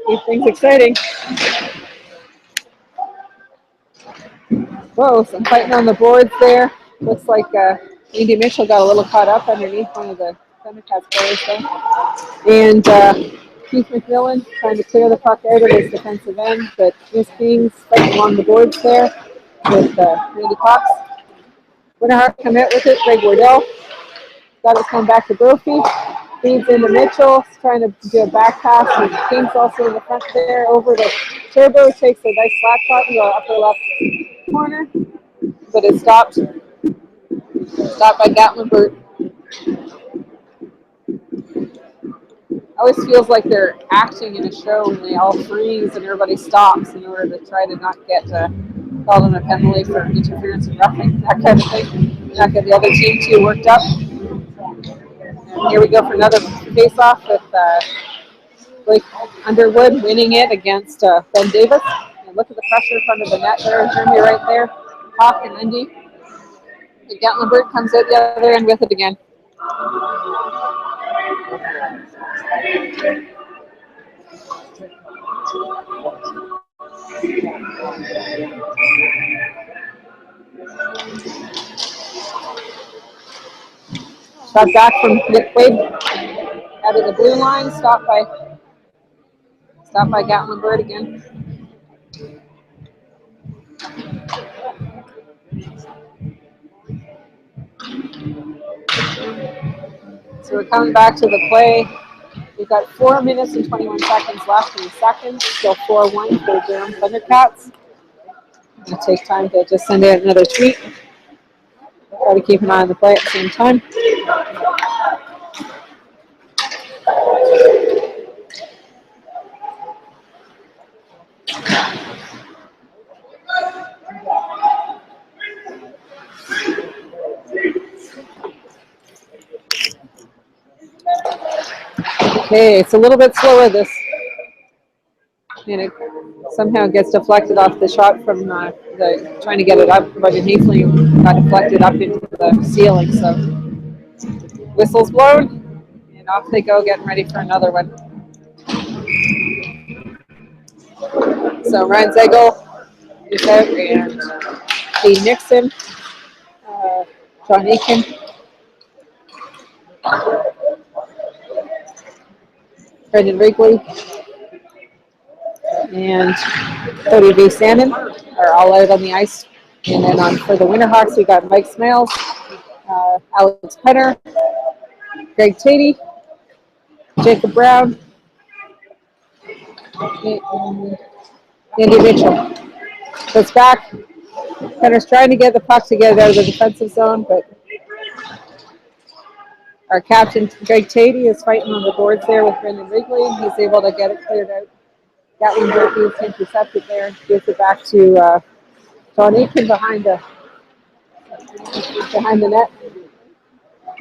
Keep things exciting. Whoa, some fighting on the boards there. Looks like Andy Mitchell got a little caught up underneath one of the Thundercats players there. And Keith McMillan trying to clear the puck out of his defensive end, but Miss Kings fighting along the boards there with Randy Cox. Winterhawks come out with it. Greg Wardell got it coming back to Brophy. Feeds into Mitchell, trying to do a back pass. And Kings also in the front there over to Turbo. Takes a nice slap shot in the upper left corner, but it's stopped by Gatlinburg. Always feels like they're acting in a show when they all freeze and everybody stops in order to try to not get called on a penalty for interference and roughing, that kind of thing. Not get the other team too worked up. And here we go for another face-off with Blake Underwood winning it against Ben Davis. And look at the pressure in front of the net there. Jeremy right there. Hawk and Lindy. The Gatlinburg comes out the other end with it again. Shot back from Nick Wade out of the blue line. Stopped by Gatlinburg again. So we're coming back to the play. We've got 4 minutes and 21 seconds left in the second. Still 4-1 for Durham Thundercats. It'll take time to just send out another tweet. Try to keep an eye on the play at the same time. Okay, it's a little bit slower this, and it somehow gets deflected off the shot from trying to get it up, but Hayfley got deflected up into the ceiling, so whistle's blown, and off they go, getting ready for another one. So Ryan Zegel is out, and Lee Nixon, John Aiken, Brendan Wrigley, and Cody V. Shannon are all out on the ice. And then for the Winterhawks, we got Mike Smales, Alex Penner, Greg Tatey, Jacob Brown, and Andy Mitchell. So it's back. Penner's trying to get the puck to get it out of the defensive zone, but our captain, Greg Tatey, is fighting on the boards there with Brendan Wrigley. He's able to get it cleared out. Gatlinburg is intercepted there and gives it back to John Aiken behind the net.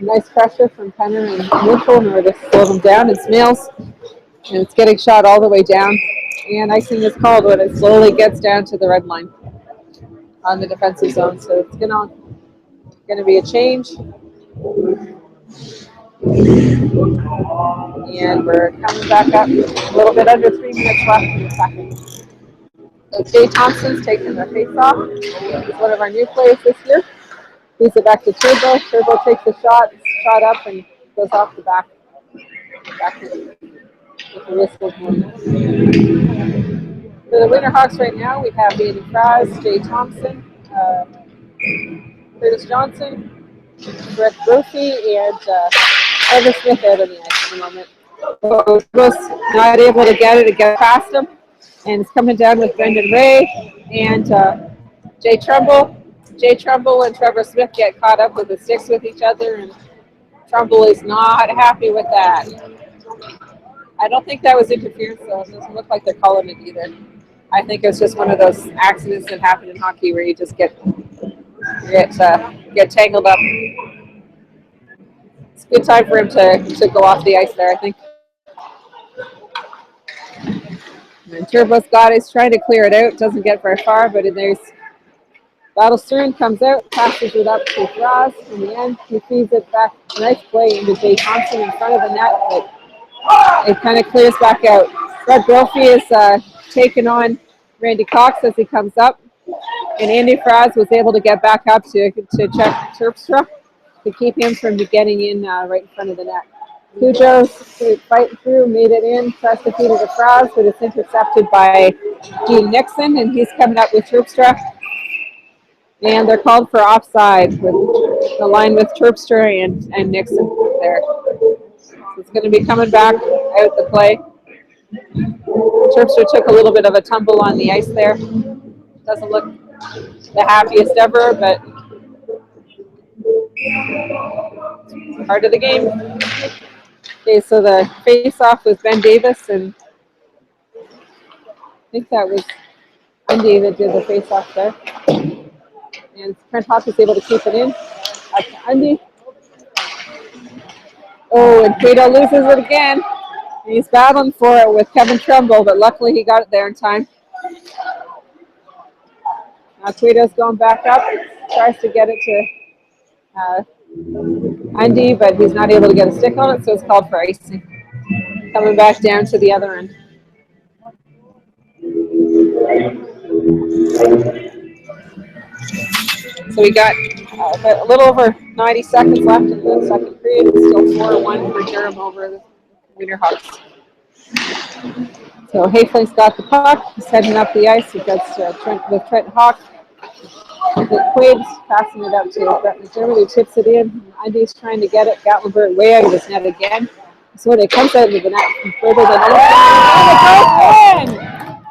Nice pressure from Penner and Mitchell in order to slow them down. And Smales, and it's getting shot all the way down. And icing is called when it slowly gets down to the red line on the defensive zone. So it's gonna be a change. And we're coming back up. A little bit under 3 minutes left in the second. So Jay Thompson's taking the face-off. He's one of our new players this year. Feeds it back to Turbo. Turbo takes the shot up, and goes off the back with the wrist of one. For the Winterhawks right now, we have Andy Fries, Jay Thompson, Curtis Johnson, Brett Brophy, and Evan Smith out on the ice at the moment. Was not able to get it to get past him, and it's coming down with Brendan Ray and Jay Trumbull. Jay Trumbull and Trevor Smith get caught up with the sticks with each other, and Trumbull is not happy with that. I don't think that was interference, though. It doesn't look like they're calling it either. I think it's just one of those accidents that happen in hockey where you just get tangled up. It's a good time for him to go off the ice there, I think. And Turbo's got it. He's trying to clear it out. Doesn't get very far, but there's Battle Stern comes out, passes it up to Ross. In the end, he feeds it back. Nice play into Jay Thompson in front of the net, but it kind of clears back out. Fred Brophy is taking on Randy Cox as he comes up. And Andy Fraz was able to get back up to check Terpstra to keep him from getting in right in front of the net. Cujo's fighting through, made it in, pressed the feet of the Fraz, but it's intercepted by Gene Nixon, and he's coming up with Terpstra. And they're called for offside with the line with Terpstra and Nixon there. It's going to be coming back out the play. Terpstra took a little bit of a tumble on the ice there. Doesn't look the happiest ever, but part of the game. Okay, so the face-off was Ben Davis, and I think that was Ben David did the face-off there. And Trent Hawk was able to keep it in. Up to Undy. Oh, and Cato loses it again. And he's battling for it with Kevin Trumbull, but luckily he got it there in time. Now Quito's going back up, tries to get it to Undy, but he's not able to get a stick on it, so it's called for icing. Coming back down to the other end. So we got a little over 90 seconds left in the second period. It's still 4-1 for Durham over the Winterhawks. So Hayfling's got the puck. He's heading up the ice. He gets Trent Hawk. Quaid's passing it up to Brett McDermott, who tips it in. Undy's trying to get it. Gatlinburg way out of his net again. So when it comes out of the net further than anything.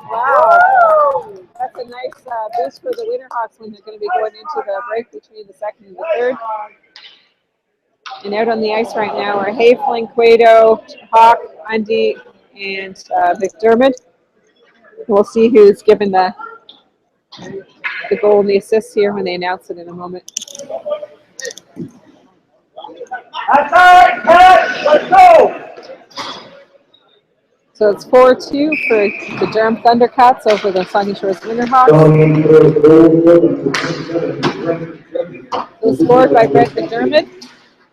Wow. That's a nice boost for the Winterhawks when they're going to be going into the break between the second and the third. And out on the ice right now are Hayfling, Cueto, Hawk, Undy, and McDermott. We'll see who's given the goal and the assist here when they announce it in a moment. That's all right, Pat. Let's go. So it's 4-2 for the Durham Thundercats over the Saugeen Shores Winterhawks. It was scored by Brett McDermott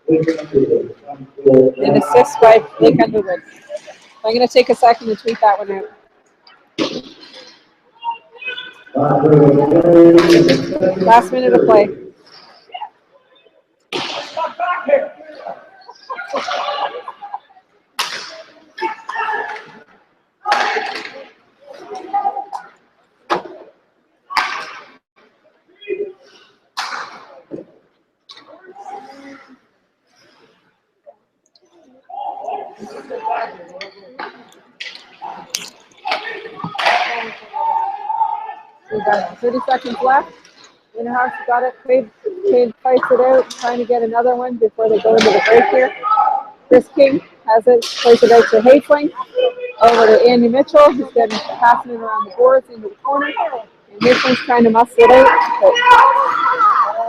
and assist by Blake Underwood. I'm going to take a second to tweet that one out. Last minute of play. We've got 30 seconds left. Winterhawks got it. Quaid fights it out, trying to get another one before they go into the break here. Chris King has it, plays it out to Hayfling. Over to Andy Mitchell. He's getting passing it around the boards into the corner. And Hayfling's trying to muscle it out. But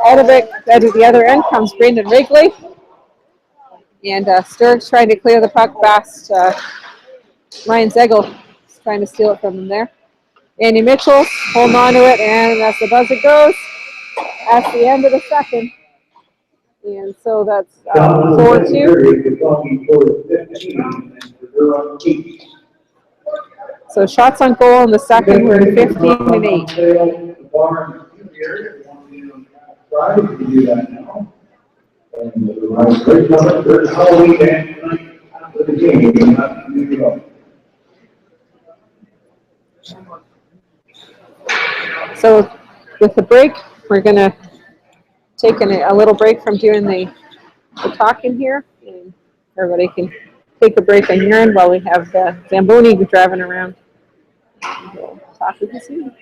out of it, out of the other end comes Brendan Wrigley. And Sturg's trying to clear the puck past Ryan Zegel. He's trying to steal it from him there. Andy Mitchell holding on to it, and as the buzzer goes, that's the end of the second. And so that's 4-2. So shots on goal in the second were 15-8. So with the break, we're going to take a little break from doing the talking here. And everybody can take a break on your end while we have the Zamboni driving around. We'll talk with you soon.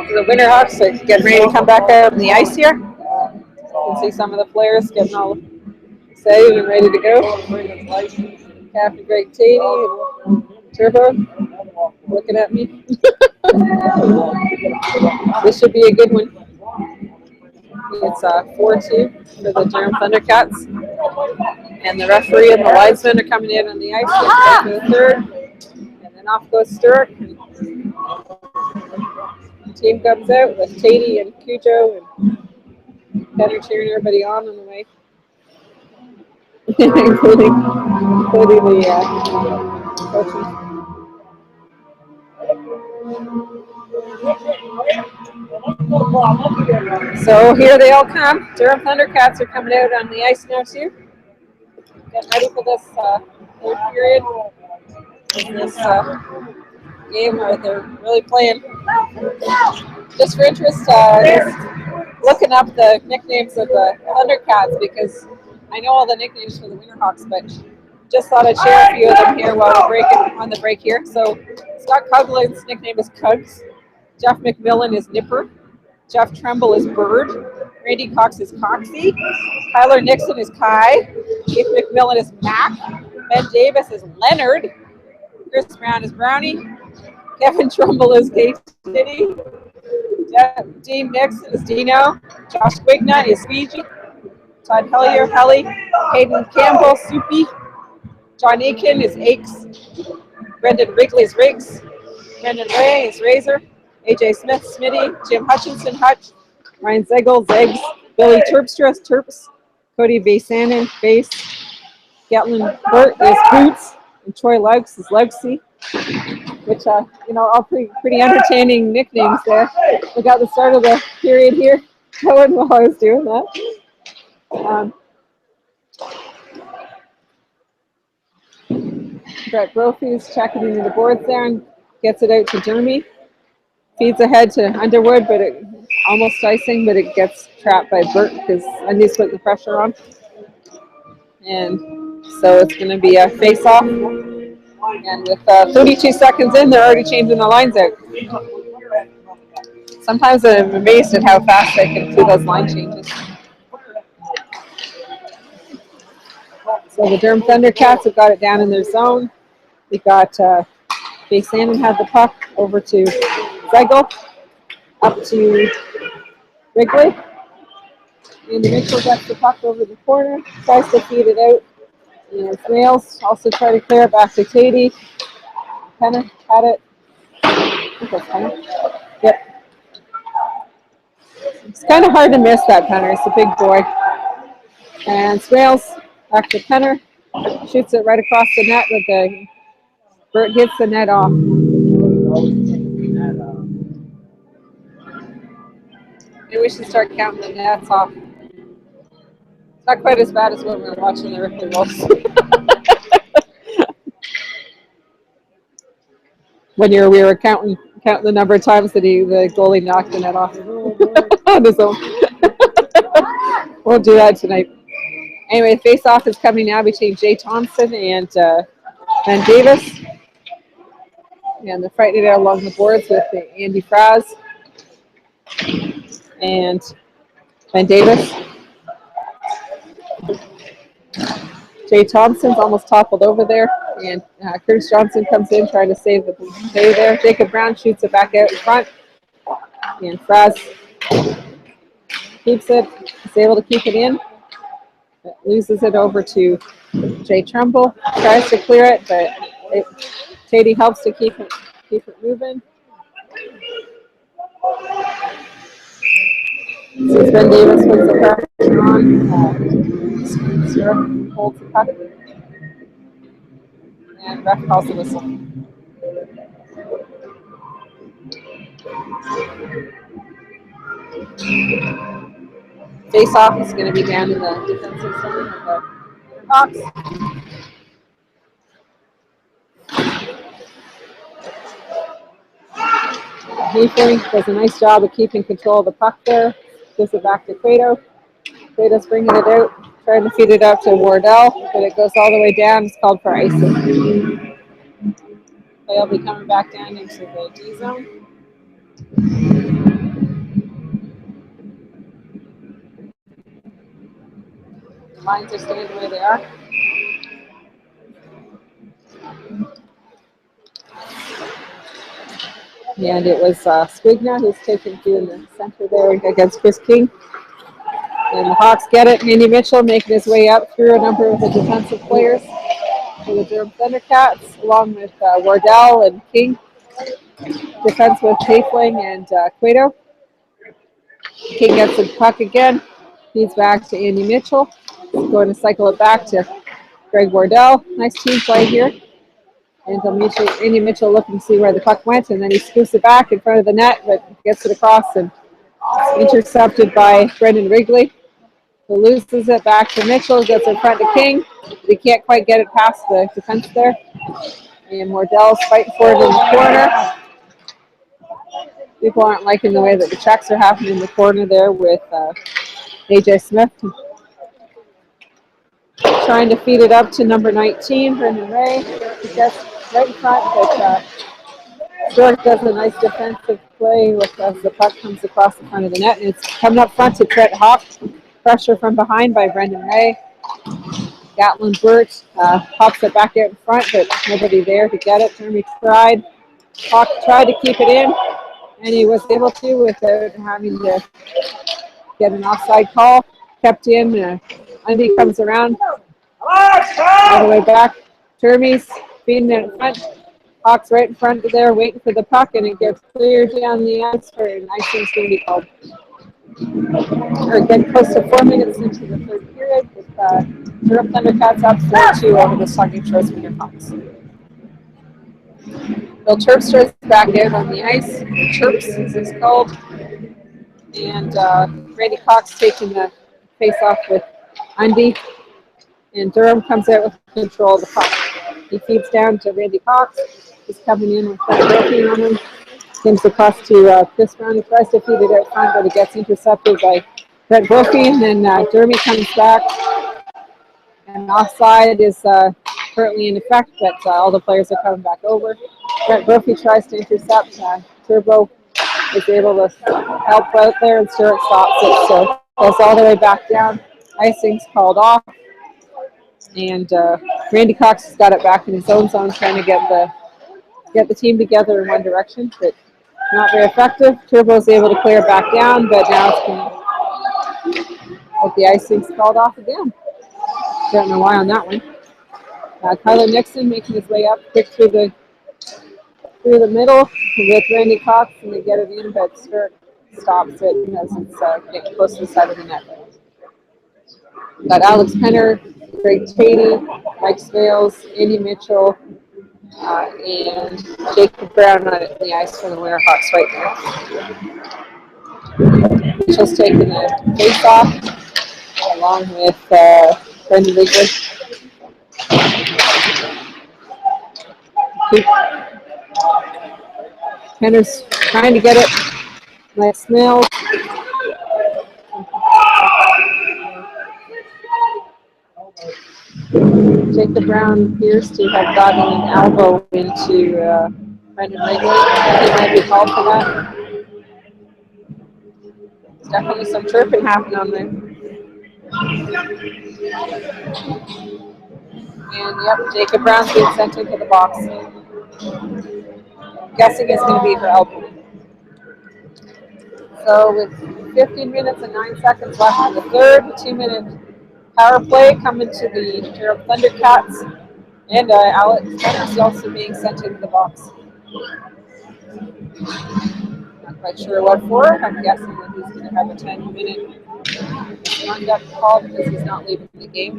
The Winterhawks are getting ready to come back out on the ice here. You can see some of the players getting all excited and ready to go. Captain Greg Tatey and Turbo looking at me. This should be a good one. It's 4-2 for the Durham Thundercats. And the referee and the linesmen are coming in on the ice for the third. And then off goes Stewart. The team comes out with Tatey and Cujo and Penner cheering everybody on the way. including the coaches. So here they all come. Durham Thundercats are coming out on the ice now too. Getting ready for this third period. This game where they're really playing. Just for interest, just looking up the nicknames of the Thundercats because I know all the nicknames for the Winterhawks, but just thought I'd share a few of them here while we're breaking on the break here. So Scott Coughlin's nickname is Cugs. Jeff McMillan is Nipper. Jeff Tremble is Bird. Randy Cox is Coxie. Tyler Nixon is Kai. Keith McMillan is Mac. Ben Davis is Leonard. Chris Brown is Brownie. Kevin Trumbull is K-City. Dean Nixon is Dino. Josh Quignut is Fiji. Todd Hellier, Helly. Hayden Campbell, Soupy. John Aiken is Aches. Brendan Wrigley is Riggs. Brendan Ray is Razor. AJ Smith, Smitty. Jim Hutchinson, Hutch. Ryan Zegel, Zegs. Billy Terpstra is Terps. Cody Basanen, Base. Gatlin Burt is Boots. And Troy Lugs is Lugsy. Which, all pretty entertaining nicknames there. We got the start of the period here going while I was doing that. Brett Brophy's checking into the boards there and gets it out to Jeremy. Feeds ahead to Underwood, but it almost icing, but it gets trapped by Burt because Undy's putting the pressure on. And so it's going to be a face-off. And with 32 seconds in, they're already changing the lines out. Sometimes I'm amazed at how fast they can do those line changes. So the Durham Thundercats have got it down in their zone. We got Basanen had the puck over to Zegel, up to Wrigley. Andy Mitchell gets the puck over the corner, tries to feed it out. And Snails also try to clear it back to Katie. Penner had it. I think that's Penner. Yep. It's kind of hard to miss that Penner. It's a big boy. And Snails back to Penner. Shoots it right across the net with the Burt hits the net off. Maybe we should start counting the nets off. It's not quite as bad as when we were watching the Ripley Wolves. When we were counting the number of times that the goalie knocked the net off on his own. We'll do that tonight. Anyway, face-off is coming now between Jay Thompson and Ben Davis. And they're fighting it out along the boards with Andy Fraz and Ben Davis. Jay Thompson's almost toppled over there, and Curtis Johnson comes in trying to save the play there. Jacob Brown shoots it back out in front, and Fraz keeps it. He's able to keep it in. Loses it over to Jay Trumbull. Tries to clear it, but Katie helps to keep it moving. Since Ben Davis puts the pressure on, Stewart holds the puck. And ref calls the whistle. Face-off is going to be down in the defensive zone of the Hawks. Hayford does a nice job of keeping control of the puck there. Gives it back to Cueto. Cueto's bringing it out, trying to feed it out to Wardell, but it goes all the way down. It's called for icing. Play will be coming back down into the D zone. The lines are staying the way they are. And it was Squigner who's taken to in the center there against Chris King. And the Hawks get it. Andy Mitchell making his way up through a number of the defensive players for the Durham Thundercats, along with Wardell and King. Defense with Tafling and Cueto. King gets the puck again. Feeds back to Andy Mitchell. He's going to cycle it back to Greg Wardell. Nice team play here. And Andy Mitchell looking to see where the puck went, and then he scoops it back in front of the net, but gets it across and intercepted by Brendan Wrigley, who loses it back to Mitchell, gets in front to King. He can't quite get it past the defense there. And Wardell's fighting for it in the corner. People aren't liking the way that the checks are happening in the corner there with AJ Smith. Trying to feed it up to number 19, Brendan Ray. He gets right in front, but Stewart does a nice defensive play as the puck comes across the front of the net. And it's coming up front to Trent Hawk. Pressure from behind by Brendan Ray. Gatlin Burt pops it back out in front, but nobody there to get it. Jeremy tried. Hawk tried to keep it in, and he was able to without having to get an offside call. Kept in. Andy comes around all the way back. Jeremy's feeding it in front. Hawks right in front of there, waiting for the puck, and it gets cleared down the ice for an icing's going to be called. We're getting close to 4 minutes into the third period with Durham Thundercats up 4-2 over the Saugeen Winterhawks. Bill Terpstra is back out on the ice. Terps, as it's called. And Randy Cox taking the face-off with Andy. And Durham comes out with control of the puck. He feeds down to Randy Cox. He's coming in with Fred Brophy on him. Comes across to Chris Brown. He tries to feed it out front, but it gets intercepted by Brett Brophy. And then Dermy comes back. And offside is currently in effect, but all the players are coming back over. Brett Brophy tries to intercept. Turbo is able to help out there, and Stewart stops it. So goes all the way back down. Icing's called off. And Randy Cox has got it back in his own zone, trying to get the team together in one direction, but not very effective. Turbo's able to clear back down, but now it's going to, the icing's called off again. Don't know why on that one. Kyler Nixon making his way up quick through the middle with Randy Cox, and they get it in, but Stewart stops it because it's getting close to the side of the net. Got Alex Penner, Greg Tatey, Mike Scales, Andy Mitchell, and Jacob Brown on the ice for the Winterhawks right there. Mitchell's taking the face-off along with Brendan Wrigley. Penner's trying to get it. Nice Mills. Jacob Brown appears to have gotten an elbow into Brendan Wrigley. He might be called for that. There's definitely some chirping happening on there. And yep, Jacob Brown's being sent into the box. I'm guessing it's going to be her elbow. So with 15 minutes and 9 seconds left in the third, 2-minute power play coming to the Durham Thundercats, and Alex Penner's also being sent into the box. Not quite sure what for. I'm guessing that he's going to have a 10-minute conduct call because he's not leaving the game.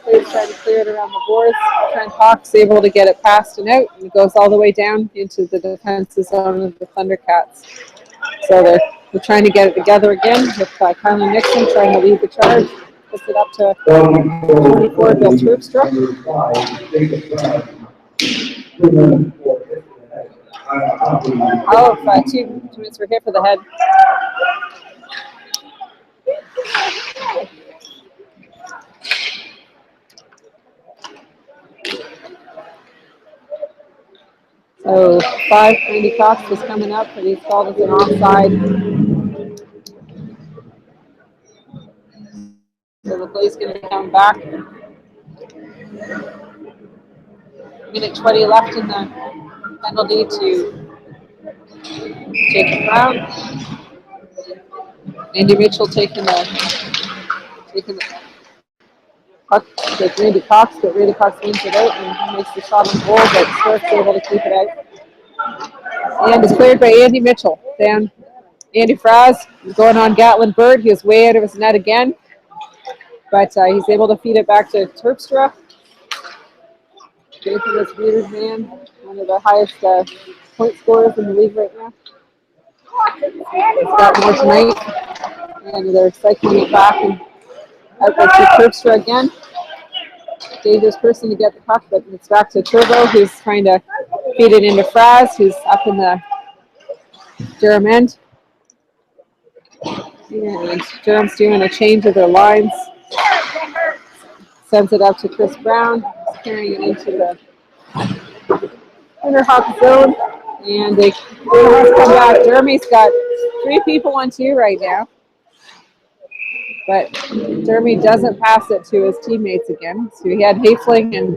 Players trying to clear it around the boards. Trent Hawk's able to get it past and out, and it goes all the way down into the defensive zone of the Thundercats. So they're trying to get it together again with Kylan Nixon trying to lead the charge. Puts it up to 24, Bill Terpstra. Oh, 2 minutes were hit for the head. So 5, Randy Cox was coming up, but he's called as an offside. So the play's going to come back. Minute 20 left in the penalty to Jacob Brown. Andy Mitchell taking the puck with Randy Cox, but Randy Cox wins it out and makes the shot on goal, but Stark's able to keep it out. And it's cleared by Andy Mitchell. Then Andy Fraz is going on Gatlin Bird. He was way out of his net again, but he's able to feed it back to Terpstra. Jacob is Reader's man, one of the highest point scorers in the league right now. He's got more tonight, and they're cycling it back and out to Terpstra again. Dangerous person to get the puck, but it's back to Turbo, who's trying to feed it into Fraz, who's up in the Durham end. And Durham's doing a change of their lines. Sends it up to Chris Brown, carrying it into the Winterhawks zone. And they come back. Jeremy's got 3 people on 2 right now. But Jeremy doesn't pass it to his teammates again. So he had Hafling and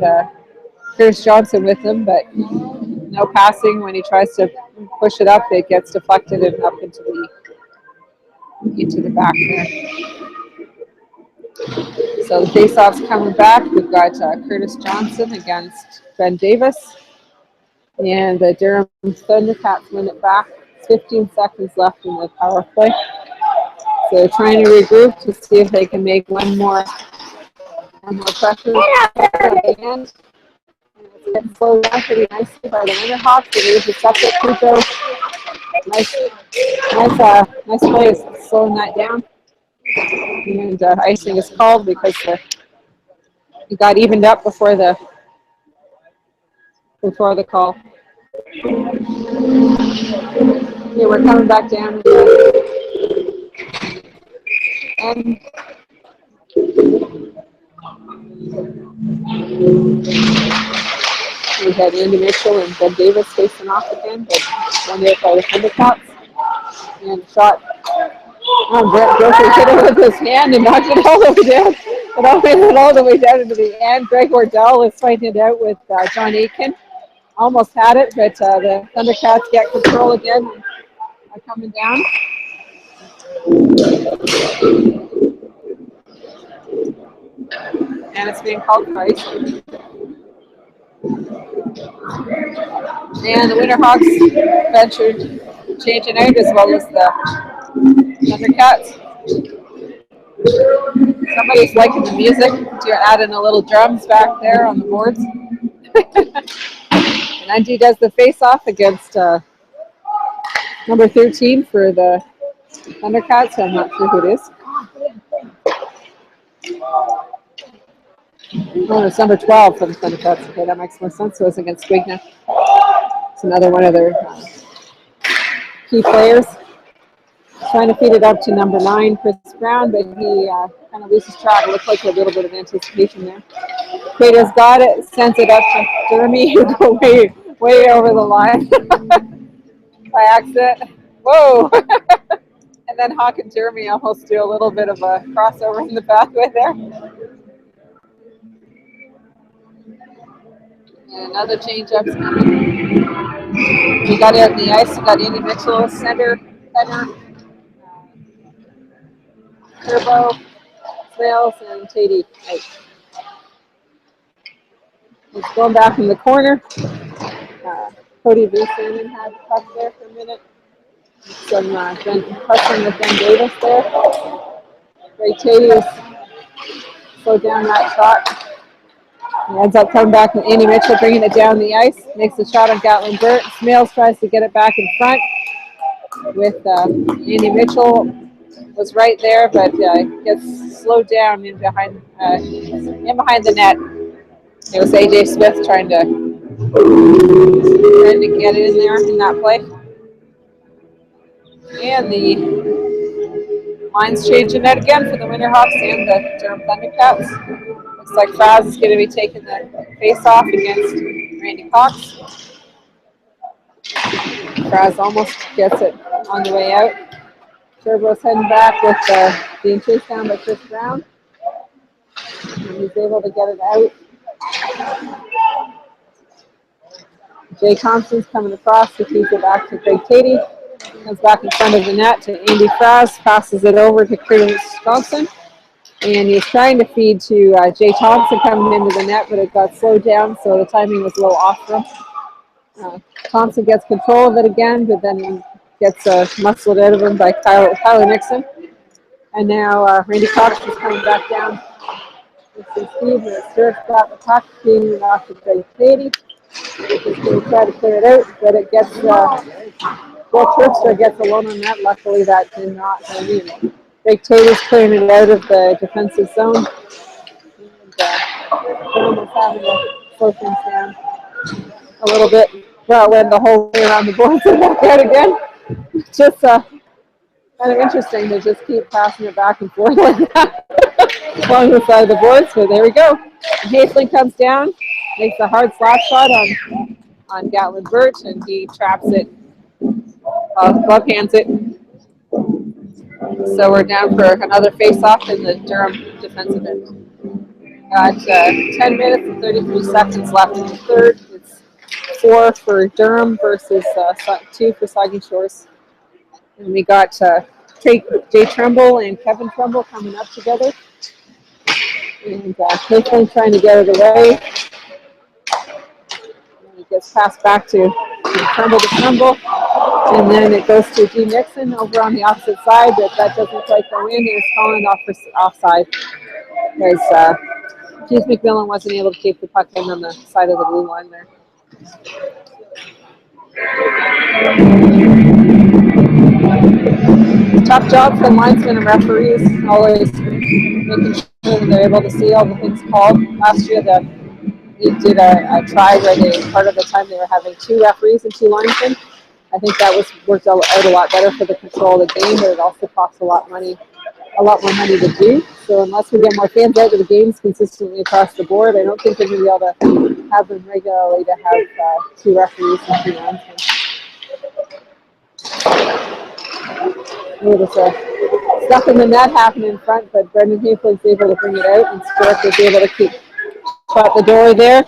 Curtis Johnson with him, but no passing. When he tries to push it up, it gets deflected and up into the back there. So the face-off's coming back. We've got Curtis Johnson against Ben Davis. And the Durham Thundercats win it back. 15 seconds left in the power play. So they're trying to regroup to see if they can make one more pressure at the end. It's getting slowed down pretty nicely by the Winterhawks. They use the separate Kuko. Nice play is slowing that down. And icing is called because it got evened up before the call. Okay, we're coming back down. And we had Andy Mitchell and Ben Davis facing off again, but one there by the Thundercats. And shot. Brett Grocer hit it with his hand and knocked it all the way down. It all the way down into the end. Greg Wardell is fighting it out with John Aitken. Almost had it, but the Thundercats get control again and are coming down. And it's being called for icing. And the Winterhawks ventured changing out as well as the Thundercats. Somebody's liking the music. You're adding a little drums back there on the boards. And Angie does the face-off against number 13 for the Thundercats. So I'm not sure who it is. Oh, it's number 12 for the Thundercats. Okay, that makes more sense. So it's against Squigna. It's another one of their key players. Trying to feed it up to number 9, Chris Brown, but he kind of loses track. It looks like a little bit of anticipation there. Cato's got it, sends it up to Jeremy, who go way over the line by accident. Whoa! And then Hawk and Jeremy almost do a little bit of a crossover in the pathway there. And another change-up's coming. We got it on the ice. We got Andy Mitchell, center, Turbo, Snails, and Tatey. Right. It's going back in the corner. Cody Buchanan had the puck there for a minute. Some pressing with Ben Davis there. Ray Tatey has slowed down that shot. He ends up coming back with Andy Mitchell bringing it down the ice. Makes a shot on Gatlin Burt. Smales tries to get it back in front with Andy Mitchell. Was right there, but gets slowed down in behind the net. It was AJ Smith trying to get it in there in that play. And the lines changing that again for the Winterhawks and the Durham Thundercats. Looks like Fraz is going to be taking the face-off against Randy Cox. Fraz almost gets it on the way out. Turbo's heading back with being chased down by Chris Brown. And he's able to get it out. Jay Thompson's coming across to keep it back to Greg Tatey. Comes back in front of the net to Andy Fraz, passes it over to Curtis Johnson. And he's trying to feed to Jay Thompson coming into the net, but it got slowed down, so the timing was a little off for him. Thompson gets control of it again, but then gets muscled out of him by Tyler Nixon. And now Randy Cox is coming back down. This is Steve, and Sturff got the puck, feeding it off to Greg Tatey. He's going to try to clear it out, but it gets, Will Trickster gets alone on that. Luckily, that did not go in. Greg Tatey's clearing it out of the defensive zone. And Durham was having to slow things down a little bit. Well, went the whole way around the boards and back out again. Just kind of interesting to just keep passing it back and forth like that along the side of the boards. But there we go. And Hastling comes down, makes a hard slap shot on Gatlin Birch, and he traps it. Glove hands it. So we're down for another face-off in the Durham defensive end. Got 10 minutes and 33 seconds left in the third. It's 4 for Durham versus 2 for Saugeen Shores. And we got Jay Trumbull and Kevin Trumbull coming up together. And Caitlin trying to get it away. And it gets passed back to Trumbull to Trumbull. And then it goes to G. Nixon over on the opposite side, but that doesn't quite go in. He was calling off for offside because Keith McMillan wasn't able to keep the puck in on the side of the blue line there. Tough job for linesmen and referees, always making sure that they're able to see all the things called. Last year, they did a try where part of the time they were having 2 referees and 2 linesmen. I think that worked out a lot better for the control of the game, but it also costs a lot more money to do. So unless we get more fans out of the games consistently across the board, I don't think they're going to be able to have them regularly to have 2 referees and 2 linesmen. There's stuff in the net happening in front, but Brendan Haefling's able to bring it out, and Sturrock was able to keep shut the door there.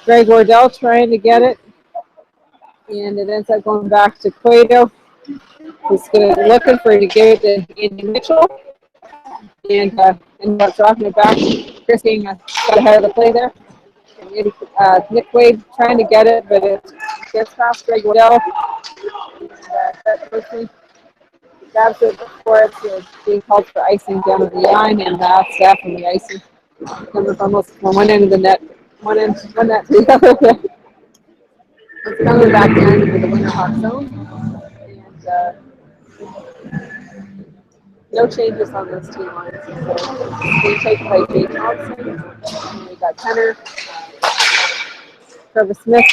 Greg Wardell trying to get it, and it ends up going back to Cueto. He's looking for it to give it to Andy Mitchell, and ended up dropping it back. Chris King got ahead of the play there. And Nick Wade trying to get it, but it gets past Greg Wardell. That quickly grabs it before it's being called for icing down at the line, and that's definitely icing. Coming almost from one end of the net, one net to the other. It's coming back down into the Winterhawks zone, and no changes on those 2 lines. So being taken by Jay Thompson, and we got Tenner, Trevor Smith,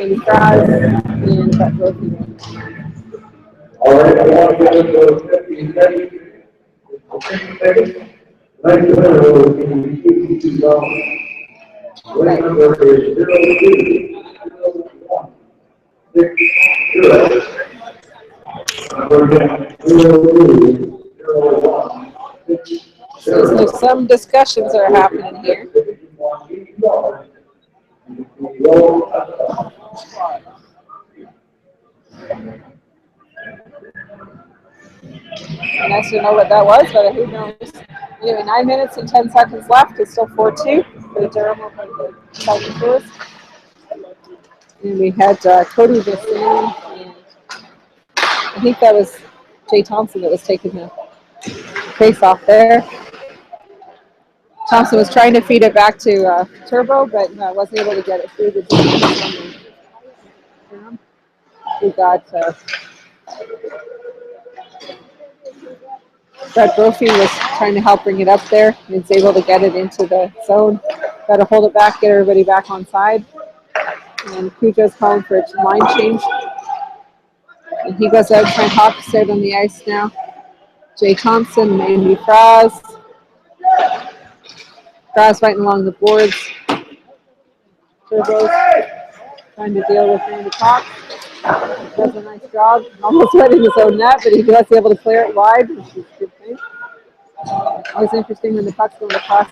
Andy Fraz, and Brett Brophy. All right, I want to get into 15 seconds. 15 seconds. Next winner will be $52. Winning number is 020160. Number again, 020160. So some discussions are happening here. Nice to know what that was, but who knows? Anyway, 9 minutes and 10 seconds left. It's still 4-2 for the Durham over the Saugeen Shores. And we had Cody Vissani, and I think that was Jay Thompson that was taking the face off there. Thompson was trying to feed it back to Turbo, but wasn't able to get it through the defense. We got Brett Brophy was trying to help bring it up there. He's able to get it into the zone. Got to hold it back, get everybody back on side. And Cujo's calling for a line change. And he goes out, trying to hop out on the ice now. Jay Thompson, Andy Fraz. Fraz fighting along the boards. Turbo's trying to deal with Randy Cox. Does a nice job. Almost right in his own net, but he was able to clear it wide, which is a good thing. Always interesting when the puck's going across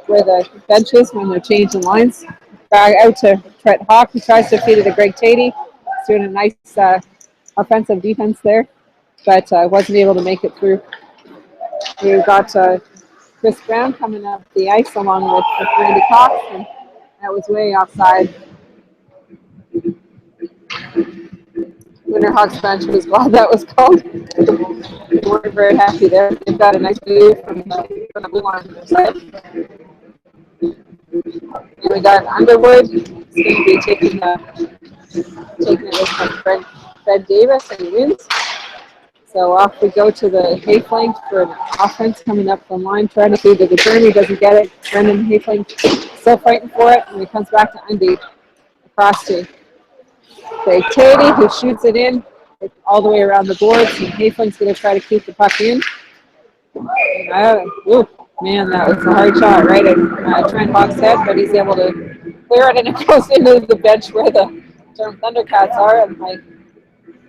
where the bench is when they're changing lines. Back out to Trent Hawk, who tries to feed it to Greg Tatey. He's doing a nice offensive defense there, but wasn't able to make it through. We've got Chris Brown coming up the ice along with Randy Cox, and that was way offside. Winterhawks bench was glad that was called. We weren't very happy there. They've got a nice view from the blue line side. And we got Underwood. He's going to be taking it from Fred Davis, and he wins. So off we go to the Hayflank for an offense coming up the line, trying to feed to the Durham. He doesn't get it. Brendan Hayflank still fighting for it, and he comes back to Undy across to Greg Tatey, who shoots it in all the way around the boards, and Hayflank's going to try to keep the puck in. Man, that was a hard shot right at Trent Hawk's head, but he's able to clear it, and it goes into the bench where the Durham Thundercats are. And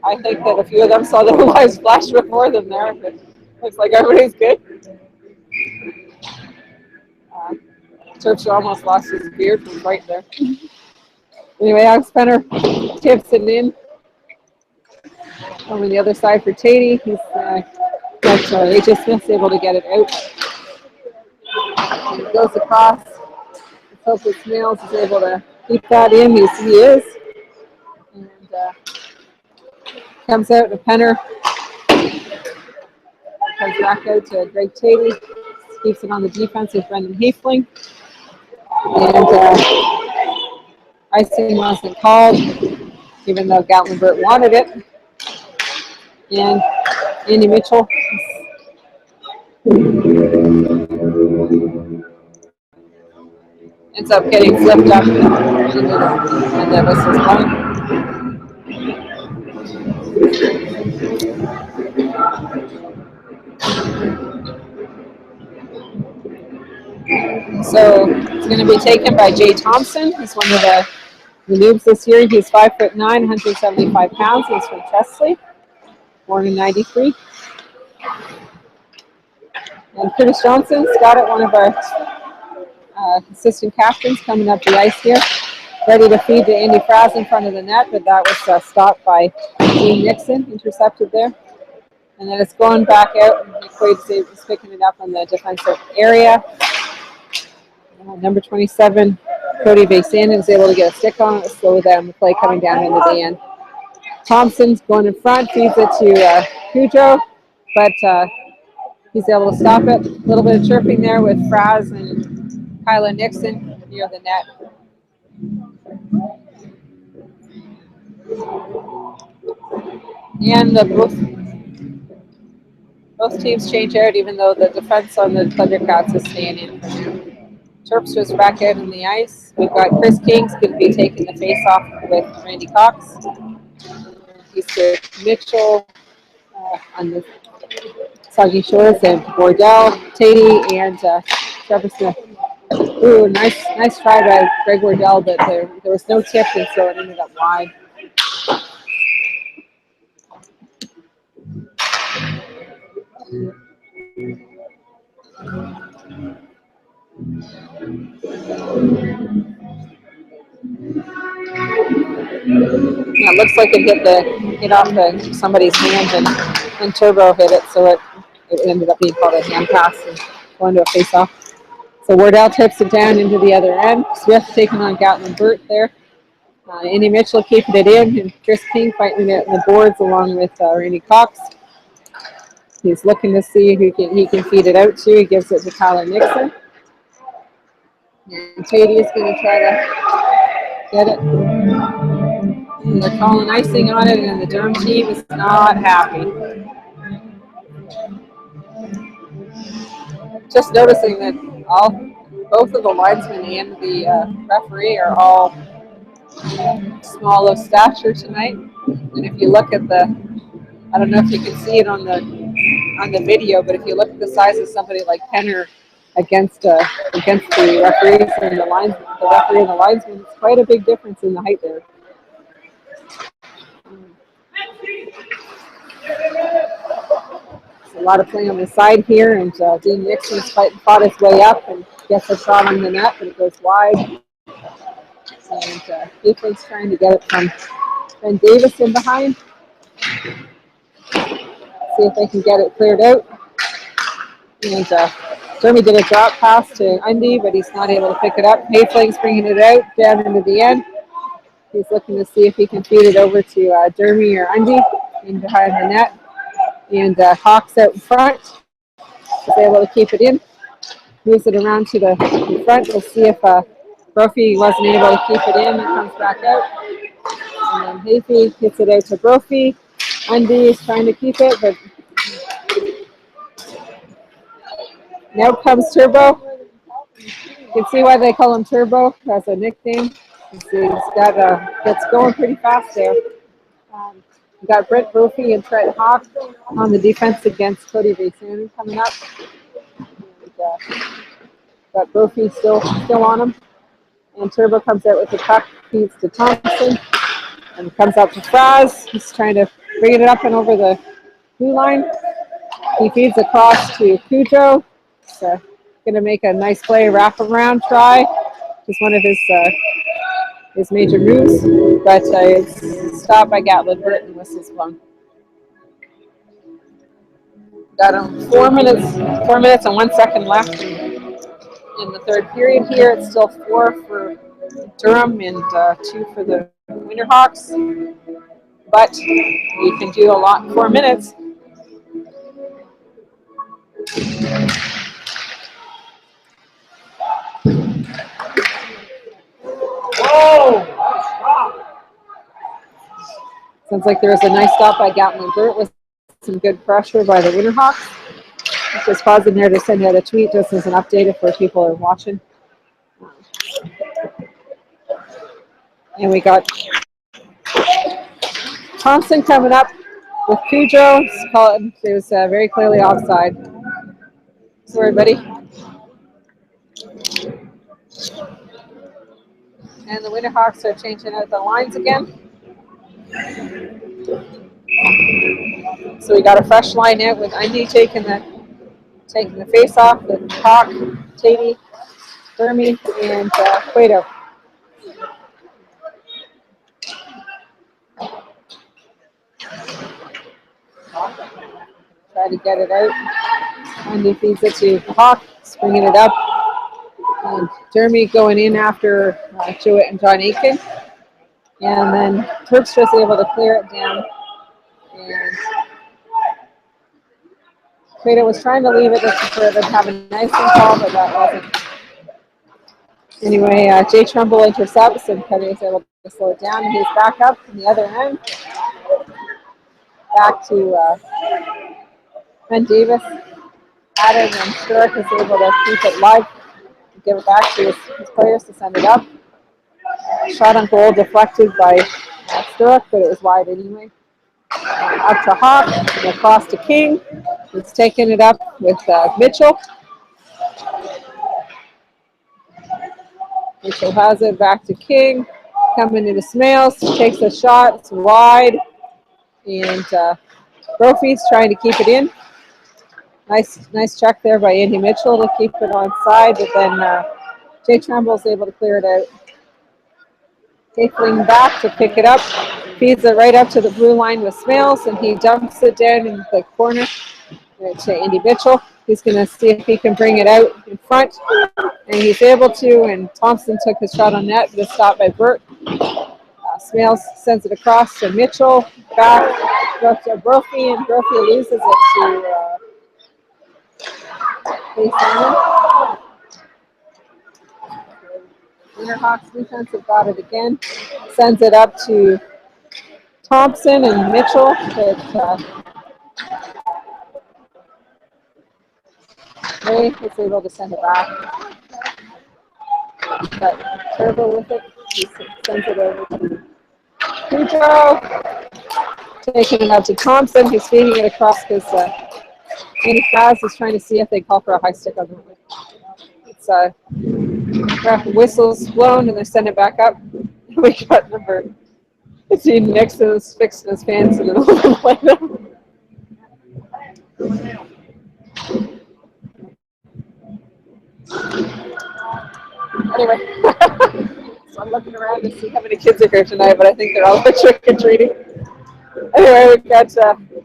I think that a few of them saw their lives flash before them there, but looks like everybody's good. Churchill almost lost his beard from right there. Anyway, Alex Penner tips it in. Over the other side for Tatey. He's got AJ Smith's able to get it out. And it goes across. Let's hope that Snails is able to keep that in. He is. And comes out to Penner. Comes back out to Greg Tatey. Keeps it on the defense with Brendan Hayfling. And icing wasn't called, even though Gatlinburg wanted it. And Andy Mitchell ends up getting flipped up, and that was his point. So it's going to be taken by Jay Thompson. He's one of the noobs this year. He's 5'9", 175 pounds. He's from Chesley, born in '93. And Curtis Johnson's got it, one of our assistant captains, coming up the ice here, ready to feed to Andy Fraz in front of the net, but that was stopped by Dean Nixon, intercepted there. And then it's going back out, and McQuaid is picking it up on the defensive area. Number 27, Cody Basanin is able to get a stick on it, slow down the play coming down into the end. Thompson's going in front, feeds it to Cujo, but he's able to stop it. A little bit of chirping there with Fraz and Kyla Nixon near the net. And both teams change out, even though the defense on the Thundercats is staying in. Terps just back out on the ice. We've got Chris King's going to be taking the face-off with Randy Cox. He's with Mitchell on the Saugeen Shores, and Bordell, Tatey, and Trevor Smith. Ooh, nice try by Greg Wardell, but there was no tip, and so it ended up wide. Yeah, it looks like it hit off somebody's hand, and Turbo hit it, so it ended up being called a hand pass and going to a face-off. So Wardell tips it down into the other end. Swift taking on Gatlin Burt there. Andy Mitchell keeping it in, and Chris King fighting it in the boards along with Randy Cox. He's looking to see who he can feed it out to. He gives it to Tyler Nixon. And Tatey is going to try to get it. And they're calling icing on it, and the Durham team is not happy. Just noticing that both of the linesmen and the referee are all small of stature tonight. And if you look at I don't know if you can see it on the video, but if you look at the size of somebody like Penner against the referees and the referee and the linesman, it's quite a big difference in the height there. a lot of play on the side here, and Dean Nixon's fought his way up and gets a shot on the net, but it goes wide. And Gateland's trying to get it from Ben Davis in behind. See if they can get it cleared out. And Jeremy did a drop pass to Undy, but he's not able to pick it up. Hayfling's bringing it out down into the end. He's looking to see if he can feed it over to Jeremy or Undy in behind the net. And Hawks out in front is able to keep it in. Moves it around to the front. We'll see if Brophy wasn't able to keep it in. It comes back out. And then Hayfie hits it out to Brophy. Undy is trying to keep it, but now comes Turbo. You can see why they call him Turbo as a nickname. He's got gets going pretty fast there. We got Brett Brophy and Trent Hawk on the defense against Cody Vason coming up. And, got Brophy still on him. And Turbo comes out with the puck, feeds to Thompson, and comes up to Fraz. He's trying to bring it up and over the blue line. He feeds across to Cujo. He's going to make a nice play, wraparound try. Just one of his major moves, but it's stopped by Gatlin Burton. Whistle's blown. Got him 4 minutes and 1 second left in the third period here. It's still 4 for Durham and 2 for the Winterhawks, but you can do a lot in 4 minutes. Sounds like there was a nice stop by Gatlin Burt with some good pressure by the Winterhawks. Just pausing there to send out a tweet just as an update if people are watching. And we got Thompson coming up with Cujo. It was very clearly offside. Sorry, buddy. And the Winterhawks are changing out the lines again. So we got a fresh line out with Undy taking the face off with Hawk, Tatey, Fermi, and Cueto. Try to get it out. Undy feeds it to Hawk, bringing it up. And Jeremy going in after Jewett and John Aitken. And then Terpstra's able to clear it down. And Cueto was trying to leave it just for them to have a nice call, but that wasn't. Anyway, Jay Trumbull intercepts, and Cody is able to slow it down. And he's back up from the other end. Back to Ben Davis. Adam and Sturrock is able to keep it live, give it back to his players to send it up. Shot on goal deflected by Sturrock, but it was wide anyway. Up to Hawk, and across to King. He's taking it up with Mitchell. Mitchell has it back to King. Coming into Smales, takes a shot, it's wide. And Brophy's trying to keep it in. Nice check there by Andy Mitchell to keep it on side, but then Jay Trumbull's able to clear it out. Taking back to pick it up, feeds it right up to the blue line with Smales, and he dumps it down in the corner to Andy Mitchell. He's going to see if he can bring it out in front, and he's able to, and Thompson took his shot on net, but it's stopped by Burt. Smales sends it across to Mitchell, back to Brophy, and Brophy loses it to Basin. Winterhawks defense have got it again. Sends it up to Thompson and Mitchell. But Ray is able to send it back. But Turbo with it. He sends it over to Cujo. Taking it up to Thompson. He's feeding it across because Andy Faz is trying to see if they call for a high stick on it. It's whistles blown and they send it back up. We got number 15 Nixon's fixing his pants and an open play. Anyway, so I'm looking around to see how many kids are here tonight, but I think they're all trick-or-treating. Anyway, we've got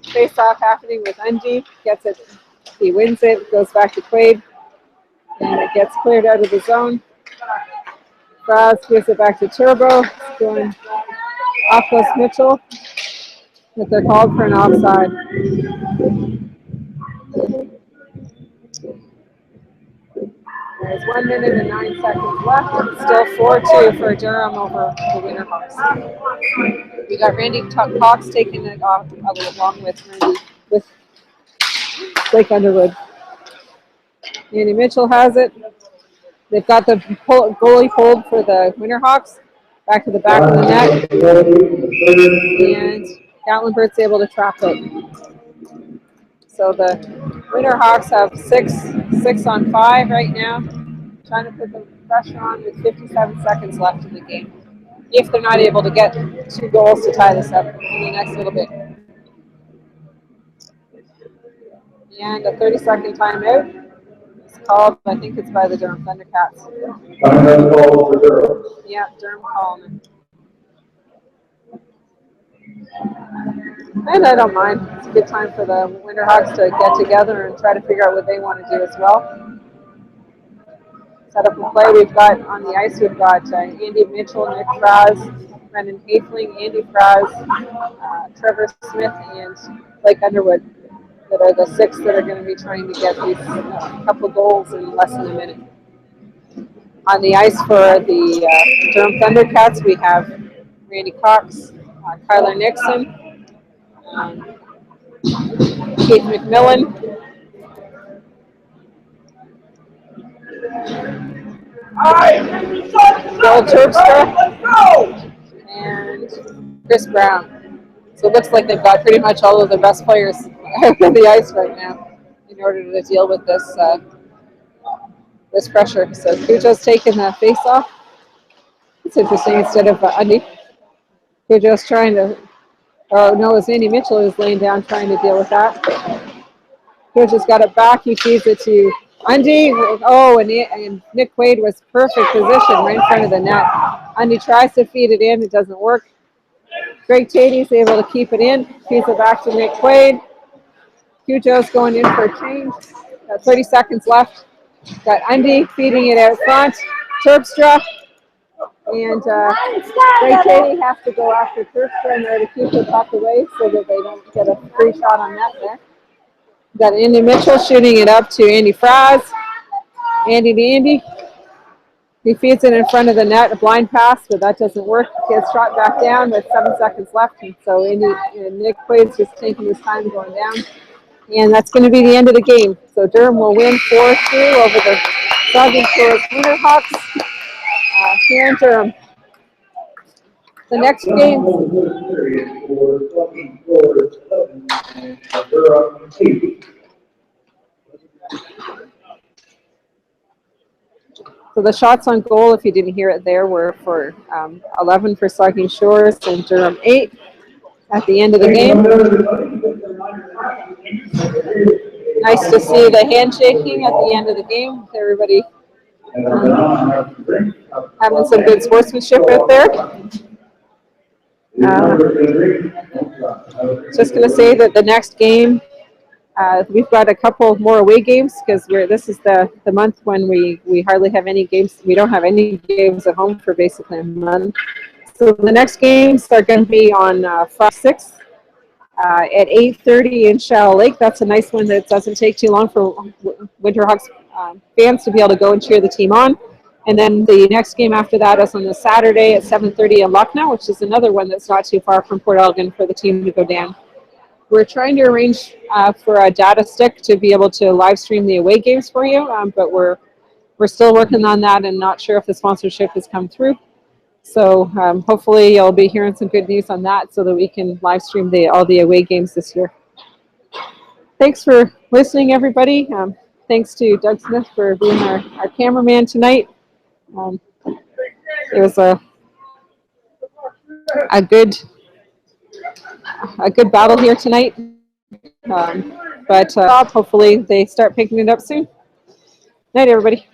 face-off happening with Unji. Gets it, he wins it, goes back to Quaid, and it gets cleared out of the zone. Fraz gives it back to Turbo. It's going off goes Mitchell, but they're called for an offside. There's 1 minute and 9 seconds left. It's still 4-2 for Durham over the Winterhawks. We got Randy Cox taking it off along with Blake Underwood. Andy Mitchell has it. They've got the goalie pulled for the Winterhawks. Back to the back of the net. And Gatlinburg's able to trap it. So the Winterhawks have 6 on 5 right now. Trying to put the pressure on with 57 seconds left in the game. If they're not able to get 2 goals to tie this up in the next little bit. And a 30-second timeout. It's called, I think it's by the Durham Thundercats. Yeah, Durham calling it. And I don't mind. It's a good time for the Winterhawks to get together and try to figure out what they want to do as well. Set up and play. We've got on the ice, we've got Andy Mitchell, Nick Fraz, Brendan Haefling, Andy Fraz, Trevor Smith, and Blake Underwood. That are the 6 that are going to be trying to get these couple of goals in less than a minute. On the ice for the Durham Thundercats, we have Randy Cox, Kyler Nixon, Keith McMillan, Joel Terpstra, and Chris Brown. So it looks like they've got pretty much all of the best players on the ice right now in order to deal with this this pressure. So Cujo's taking the face-off. It's interesting, instead of Undy. Cujo's trying to, oh no, it's Andy Mitchell who's laying down trying to deal with that. Cujo's got it back, he feeds it to Undy. Oh, and Nick Quaid was perfect position right in front of the net. Undy tries to feed it in, it doesn't work. Greg Tady's able to keep it in, feeds it back to Nick Quaid. Cujo's going in for a change. Got 30 seconds left. Got Undy feeding it out front. Terpstra. And Greg Tady has to go after Terpstra in order to keep the puck away so that they don't get a free shot on net there. Got Andy Mitchell shooting it up to Andy Fraz. Andy to Andy. He feeds it in front of the net, a blind pass, but that doesn't work. Gets shot back down with 7 seconds left. And so Nick Quaid's just taking his time going down. And that's going to be the end of the game. So Durham will win 4-2 over the Saugeen Winterhawks here in Durham. The next game. So the shots on goal, if you didn't hear it there, were for 11 for Saugeen Shores and Durham 8 at the end of the game. Nice to see the handshaking at the end of the game. Everybody having some good sportsmanship out there. Just going to say that the next game, we've got a couple more away games because this is the month when we hardly have any games. We don't have any games at home for basically a month. So the next games are going to be on Friday 6th at 8:30 in Shallow Lake. That's a nice one that doesn't take too long for Winterhawks fans to be able to go and cheer the team on. And then the next game after that is on the Saturday at 7:30 in Lucknow, which is another one that's not too far from Port Elgin for the team to go down. We're trying to arrange for a data stick to be able to live stream the away games for you, but we're still working on that and not sure if the sponsorship has come through. So hopefully you'll be hearing some good news on that so that we can live stream all the away games this year. Thanks for listening, everybody. Thanks to Doug Smith for being our cameraman tonight. It was a good battle here tonight, but hopefully they start picking it up soon. Night, everybody.